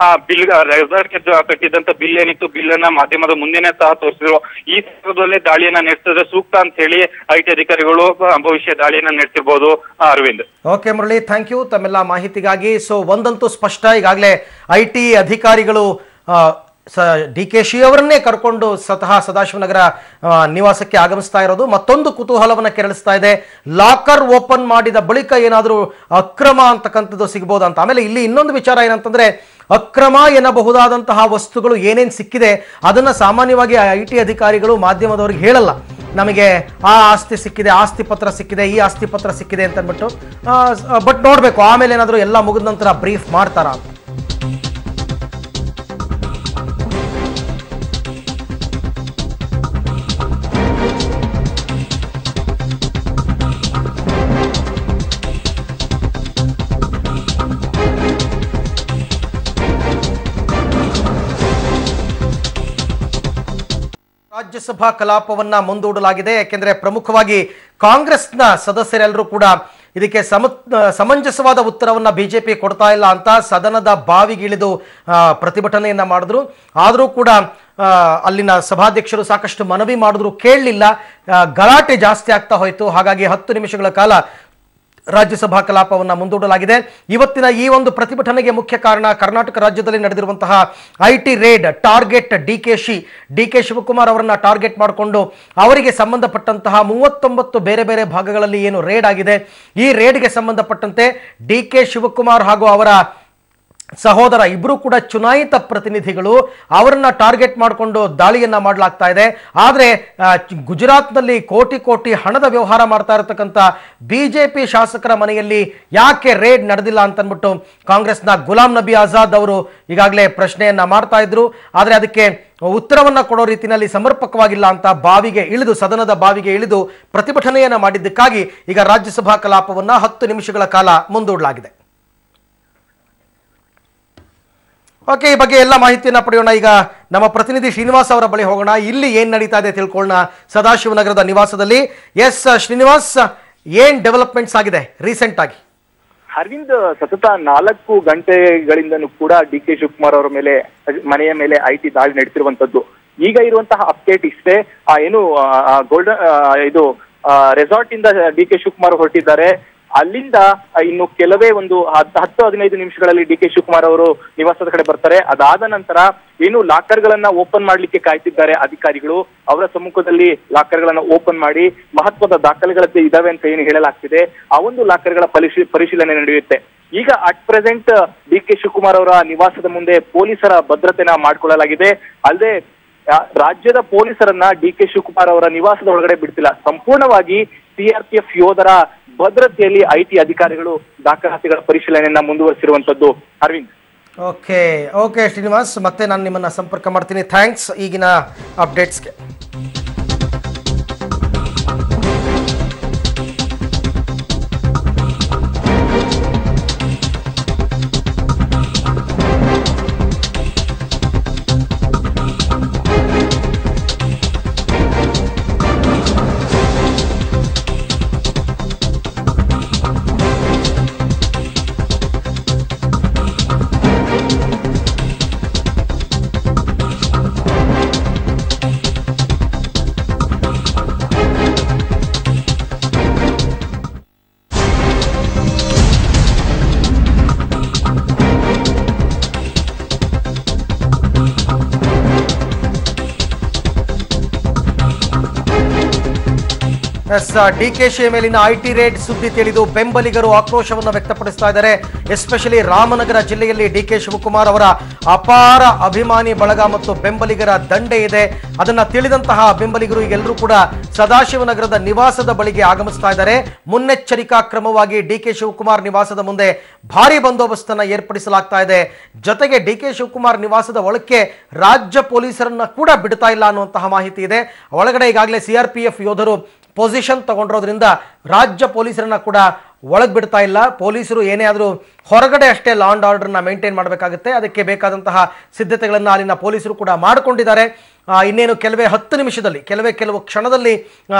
ಬಿಲ್ ರೆಸಾರ್ಟ್ಗೆ ಕಟ್ಟಿದ್ದಂತ ಬಿಲ್ ಏನಿತ್ತು, ಬಿಲ್ ಅನ್ನ ಮಾಧ್ಯಮದ ಮುಂದೆನೆ ಸಹ ತೋರಿಸಿದ್ರು. ಈ ಸಂದರ್ಭದಲ್ಲೇ ದಾಳಿಯನ್ನ ನಡೆಸಿದ್ರೆ ಸೂಕ್ತ ಅಂತ ಹೇಳಿ IT ಅಧಿಕಾರಿಗಳು ಭವಿಷ್ಯ ದಾಳಿಯನ್ನ ನಡೆಸಿರ್ಬೋದು. Arvind, okay Murali, thank you ತಮ್ಮೆಲ್ಲ ಮಾಹಿತಿಗಾಗಿ. ಸೊ ಒಂದಂತೂ ಸ್ಪಷ್ಟ, ಈಗಾಗಲೇ IT ಅಧಿಕಾರಿಗಳು DKಶಿ ಅವರನ್ನೇ ಕರ್ಕೊಂಡು ಸ್ವತಃ ಸದಾಶಿವನಗರ ನಿವಾಸಕ್ಕೆ ಆಗಮಿಸ್ತಾ ಇರೋದು ಮತ್ತೊಂದು ಕುತೂಹಲವನ್ನು ಕೆರಳಿಸ್ತಾ ಇದೆ. ಲಾಕರ್ ಓಪನ್ ಮಾಡಿದ ಬಳಿಕ ಏನಾದರೂ ಅಕ್ರಮ ಅಂತಕ್ಕಂಥದ್ದು ಸಿಗ್ಬೋದಾ ಅಂತ. ಆಮೇಲೆ ಇಲ್ಲಿ ಇನ್ನೊಂದು ವಿಚಾರ ಏನಂತಂದ್ರೆ, ಅಕ್ರಮ ಎನ್ನಬಹುದಾದಂತಹ ವಸ್ತುಗಳು ಏನೇನು ಸಿಕ್ಕಿದೆ ಅದನ್ನ ಸಾಮಾನ್ಯವಾಗಿ IT ಅಧಿಕಾರಿಗಳು ಮಾಧ್ಯಮದವರಿಗೆ ಹೇಳಲ್ಲ. ನಮಗೆ ಆ ಆಸ್ತಿ ಸಿಕ್ಕಿದೆ, ಆಸ್ತಿ ಪತ್ರ ಸಿಕ್ಕಿದೆ, ಈ ಆಸ್ತಿ ಪತ್ರ ಸಿಕ್ಕಿದೆ ಅಂತ ಅಂದ್ಬಿಟ್ಟು. ಬಟ್ ನೋಡ್ಬೇಕು ಆಮೇಲೆ ಏನಾದರೂ ಎಲ್ಲ ಮುಗಿದ ನಂತರ ಬ್ರೀಫ್ ಮಾಡ್ತಾರ ಅಂತ. ರಾಜ್ಯಸಭಾ ಕಲಾಪವನ್ನ ಮುಂದೂಡಲಾಗಿದೆ. ಯಾಕೆಂದ್ರೆ ಪ್ರಮುಖವಾಗಿ ಕಾಂಗ್ರೆಸ್ನ ಸದಸ್ಯರೆಲ್ಲರೂ ಕೂಡ ಇದಕ್ಕೆ ಸಮಂಜಸವಾದ ಉತ್ತರವನ್ನ ಬಿಜೆಪಿ ಕೊಡ್ತಾ ಇಲ್ಲ ಅಂತ ಸದನದ ಬಾವಿಗಿಳಿದು ಪ್ರತಿಭಟನೆಯನ್ನ ಮಾಡಿದ್ರು. ಆದರೂ ಕೂಡ ಅಲ್ಲಿನ ಸಭಾಧ್ಯಕ್ಷರು ಸಾಕಷ್ಟು ಮನವಿ ಮಾಡಿದ್ರು, ಕೇಳಲಿಲ್ಲ. ಗಲಾಟೆ ಜಾಸ್ತಿ ಆಗ್ತಾ ಹೋಯಿತು. ಹಾಗಾಗಿ 10 ನಿಮಿಷಗಳ ಕಾಲ ರಾಜ್ಯಸಭಾ ಕಲಾಪವನ್ನು ಮುಂದೂಡಲಾಗಿದೆ. ಇವತ್ತಿನ ಈ ಒಂದು ಪ್ರತಿಭಟನೆಗೆ ಮುಖ್ಯ ಕಾರಣ ಕರ್ನಾಟಕ ರಾಜ್ಯದಲ್ಲಿ ನಡೆದಿರುವಂತಹ IT raid. Target DK Shivakumar ಅವರನ್ನ ಟಾರ್ಗೆಟ್ ಮಾಡಿಕೊಂಡು ಅವರಿಗೆ ಸಂಬಂಧಪಟ್ಟಂತಹ 39 ಬೇರೆ ಬೇರೆ ಭಾಗಗಳಲ್ಲಿ ಏನು ರೇಡ್ ಆಗಿದೆ, ಈ ರೇಡ್ಗೆ ಸಂಬಂಧಪಟ್ಟಂತೆ DK ಶಿವಕುಮಾರ್ ಹಾಗೂ ಅವರ ಸಹೋದರ ಇಬ್ಬರು ಕೂಡ ಚುನಾಯಿತ ಪ್ರತಿನಿಧಿಗಳು, ಅವರನ್ನ ಟಾರ್ಗೆಟ್ ಮಾಡಿಕೊಂಡು ದಾಳಿಯನ್ನ ಮಾಡಲಾಗ್ತಾ ಇದೆ. ಆದರೆ ಗುಜರಾತ್ನಲ್ಲಿ ಕೋಟಿ ಹಣದ ವ್ಯವಹಾರ ಮಾಡ್ತಾ ಇರತಕ್ಕಂಥ ಬಿಜೆಪಿ ಶಾಸಕರ ಮನೆಯಲ್ಲಿ ಯಾಕೆ ರೇಡ್ ನಡೆದಿಲ್ಲ ಅಂತಂದ್ಬಿಟ್ಟು ಕಾಂಗ್ರೆಸ್ನ ಗುಲಾಂ ನಬಿ ಆಜಾದ್ ಅವರು ಈಗಾಗಲೇ ಪ್ರಶ್ನೆಯನ್ನ ಮಾಡ್ತಾ ಇದ್ರು. ಆದರೆ ಅದಕ್ಕೆ ಉತ್ತರವನ್ನ ಕೊಡೋ ರೀತಿಯಲ್ಲಿ ಸಮರ್ಪಕವಾಗಿಲ್ಲ ಅಂತ ಸದನದ ಬಾವಿಗೆ ಇಳಿದು ಪ್ರತಿಭಟನೆಯನ್ನ ಮಾಡಿದ್ದಕ್ಕಾಗಿ ಈಗ ರಾಜ್ಯಸಭಾ ಕಲಾಪವನ್ನ 10 ನಿಮಿಷಗಳ ಕಾಲ ಮುಂದೂಡಲಾಗಿದೆ. ಓಕೆ, ಈ ಬಗ್ಗೆ ಎಲ್ಲ ಮಾಹಿತಿಯನ್ನು ಪಡೆಯೋಣ. ಈಗ ನಮ್ಮ ಪ್ರತಿನಿಧಿ ಶ್ರೀನಿವಾಸ್ ಅವರ ಬಳಿ ಹೋಗೋಣ. ಇಲ್ಲಿ ಏನ್ ನಡೀತಾ ಇದೆ ತಿಳ್ಕೊಳ್ಳೋಣ ಸದಾಶಿವನಗರದ ನಿವಾಸದಲ್ಲಿ. ಎಸ್ ಶ್ರೀನಿವಾಸ್, ಏನ್ ಡೆವಲಪ್ಮೆಂಟ್ಸ್ ಆಗಿದೆ ರೀಸೆಂಟ್ ಆಗಿ? ಅರವಿಂದ್, ಸತತ 4 ಗಂಟೆಗಳಿಂದನೂ ಕೂಡ ಡಿ ಕೆ ಶಿವಕುಮಾರ್ ಅವರ ಮೇಲೆ, ಮನೆಯ ಮೇಲೆ ಐಟಿ ದಾಳಿ ನಡೆಸಿರುವಂತದ್ದು. ಈಗ ಇರುವಂತಹ ಅಪ್ಡೇಟ್ ಇಷ್ಟೇ. ಏನು ಗೋಲ್ಡನ್ ಇದು ರೆಸಾರ್ಟ್ ಇಂದ ಡಿ ಕೆ ಶಿವಕುಮಾರ್ ಹೊರಟಿದ್ದಾರೆ. ಅಲ್ಲಿಂದ ಇನ್ನು ಕೆಲವೇ ಒಂದು 10-15 ನಿಮಿಷಗಳಲ್ಲಿ ಡಿ ಕೆ ಶಿವಕುಮಾರ್ ಅವರು ನಿವಾಸದ ಕಡೆ ಬರ್ತಾರೆ. ಅದಾದ ನಂತರ ಏನು ಲಾಕರ್ ಗಳನ್ನ ಓಪನ್ ಮಾಡ್ಲಿಕ್ಕೆ ಕಾಯ್ತಿದ್ದಾರೆ ಅಧಿಕಾರಿಗಳು. ಅವರ ಸಮ್ಮುಖದಲ್ಲಿ ಲಾಕರ್ ಗಳನ್ನ ಓಪನ್ ಮಾಡಿ ಮಹತ್ವದ ದಾಖಲೆಗಳದ್ದು ಇದಾವೆ ಅಂತ ಏನು ಹೇಳಲಾಗ್ತಿದೆ. ಆ ಒಂದು ಲಾಕರ್ ಗಳ ಪರಿಶೀಲನೆ ನಡೆಯುತ್ತೆ. ಈಗ at present D K Shivakumar ಅವರ ನಿವಾಸದ ಮುಂದೆ ಪೊಲೀಸರ ಭದ್ರತೆನ ಮಾಡ್ಕೊಳ್ಳಲಾಗಿದೆ. ಅಲ್ಲದೆ ರಾಜ್ಯದ ಪೊಲೀಸರನ್ನ ಡಿ ಕೆ ಶಿವಕುಮಾರ್ ಅವರ ನಿವಾಸದ ಒಳಗಡೆ ಬಿಡ್ತಿಲ್ಲ. ಸಂಪೂರ್ಣವಾಗಿ CRPF ಯೋಧರ ಭದ್ರತೆಯಲ್ಲಿ ಐಟಿ ಅಧಿಕಾರಿಗಳು ದಾಖಲಾತಿಗಳ ಪರಿಶೀಲನೆಯನ್ನ ಮುಂದುವರಿಸಿರುವಂತದ್ದು. ಅರವಿಂದ್. ಓಕೆ ಶ್ರೀನಿವಾಸ್, ಮತ್ತೆ ನಾನು ನಿಮ್ಮನ್ನ ಸಂಪರ್ಕ ಮಾಡ್ತೀನಿ. ಥ್ಯಾಂಕ್ಸ್ ಈಗಿನ ಅಪ್ಡೇಟ್ಸ್ಗೆ. ಡಿಕೆಶಿ ಮೇಲಿನ ಐಟಿ ರೇಡ್ ಸುದ್ದಿ ತಿಳಿದು ಬೆಂಬಲಿಗರು ಆಕ್ರೋಶವನ್ನು ವ್ಯಕ್ತಪಡಿಸ್ತಾ ಇದ್ದಾರೆ. ಎಸ್ಪೆಷಲಿ ರಾಮನಗರ ಜಿಲ್ಲೆಯಲ್ಲಿ ಡಿಕೆ ಶಿವಕುಮಾರ್ ಅವರ ಅಪಾರ ಅಭಿಮಾನಿ ಬಳಗ ಮತ್ತು ಬೆಂಬಲಿಗರ ದಂಡೆ ಇದೆ. ಅದನ್ನ ತಿಳಿದಂತಹ ಬೆಂಬಲಿಗರು ಈಗೆಲ್ಲರೂ ಕೂಡ ಸದಾಶಿವನಗರದ ನಿವಾಸದ ಬಳಿಗೆ ಆಗಮಿಸ್ತಾ ಇದ್ದಾರೆ. ಮುನ್ನೆಚ್ಚರಿಕಾ ಕ್ರಮವಾಗಿ ಡಿಕೆ ಶಿವಕುಮಾರ್ ನಿವಾಸದ ಮುಂದೆ ಭಾರಿ ಬಂದೋಬಸ್ತನ್ನ ಏರ್ಪಡಿಸಲಾಗ್ತಾ ಇದೆ. ಜೊತೆಗೆ ಡಿಕೆ ಶಿವಕುಮಾರ್ ನಿವಾಸದ ಒಳಕ್ಕೆ ರಾಜ್ಯ ಪೊಲೀಸರನ್ನ ಕೂಡ ಬಿಡ್ತಾ ಇಲ್ಲ ಅನ್ನುವಂತಹ ಮಾಹಿತಿ ಇದೆ. ಒಳಗಡೆ ಈಗಾಗಲೇ CRPF ಯೋಧರು ಪೊಸಿಷನ್ ತಗೊಂಡಿರೋದ್ರಿಂದ ರಾಜ್ಯ ಪೊಲೀಸರನ್ನ ಕೂಡ ಒಳಗೆ ಬಿಡ್ತಾ ಇಲ್ಲ. ಪೊಲೀಸರು ಏನೇ ಆದರೂ ಹೊರಗಡೆ ಅಷ್ಟೇ ಲಾ ಅಂಡ್ ಆರ್ಡರ್ನ ಮೇಂಟೈನ್ ಮಾಡಬೇಕಾಗುತ್ತೆ. ಅದಕ್ಕೆ ಬೇಕಾದಂತಹ ಸಿದ್ಧತೆಗಳನ್ನು ಅಲ್ಲಿನ ಪೊಲೀಸರು ಕೂಡ ಮಾಡಿಕೊಂಡಿದ್ದಾರೆ. ಇನ್ನೇನು ಕೆಲವು ಕ್ಷಣದಲ್ಲಿ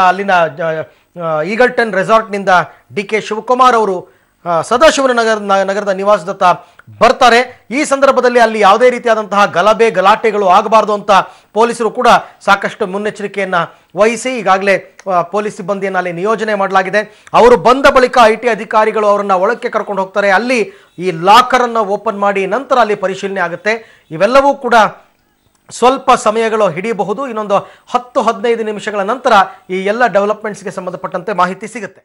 ಅಲ್ಲಿನ ಈಗಲ್ಟನ್ ರೆಸಾರ್ಟ್ನಿಂದ ಡಿ ಕೆ ಶಿವಕುಮಾರ್ ಅವರು ನಗರದ ನಿವಾಸದತ್ತ ಬರ್ತಾರೆ. ಈ ಸಂದರ್ಭದಲ್ಲಿ ಅಲ್ಲಿ ಯಾವುದೇ ರೀತಿಯಾದಂತಹ ಗಲಾಟೆಗಳು ಆಗಬಾರ್ದು ಅಂತ ಪೊಲೀಸರು ಕೂಡ ಸಾಕಷ್ಟು ಮುನ್ನೆಚ್ಚರಿಕೆಯನ್ನ ವಹಿಸಿ ಈಗಾಗಲೇ ಪೊಲೀಸ್ ಸಿಬ್ಬಂದಿಯನ್ನು ಅಲ್ಲಿ ನಿಯೋಜನೆ ಮಾಡಲಾಗಿದೆ. ಅವರು ಬಂದ ಬಳಿಕ ಐಟಿ ಅಧಿಕಾರಿಗಳು ಅವರನ್ನ ಒಳಕ್ಕೆ ಕರ್ಕೊಂಡು ಹೋಗ್ತಾರೆ. ಅಲ್ಲಿ ಈ ಲಾಕರ್ ಅನ್ನು ಓಪನ್ ಮಾಡಿ ನಂತರ ಅಲ್ಲಿ ಪರಿಶೀಲನೆ ಆಗುತ್ತೆ. ಇವೆಲ್ಲವೂ ಕೂಡ ಸ್ವಲ್ಪ ಸಮಯಗಳು ಹಿಡಿಯಬಹುದು. ಇನ್ನೊಂದು 10-15 ನಿಮಿಷಗಳ ನಂತರ ಈ ಎಲ್ಲ ಡೆವಲಪ್ಮೆಂಟ್ಸ್ಗೆ ಸಂಬಂಧಪಟ್ಟಂತೆ ಮಾಹಿತಿ ಸಿಗುತ್ತೆ.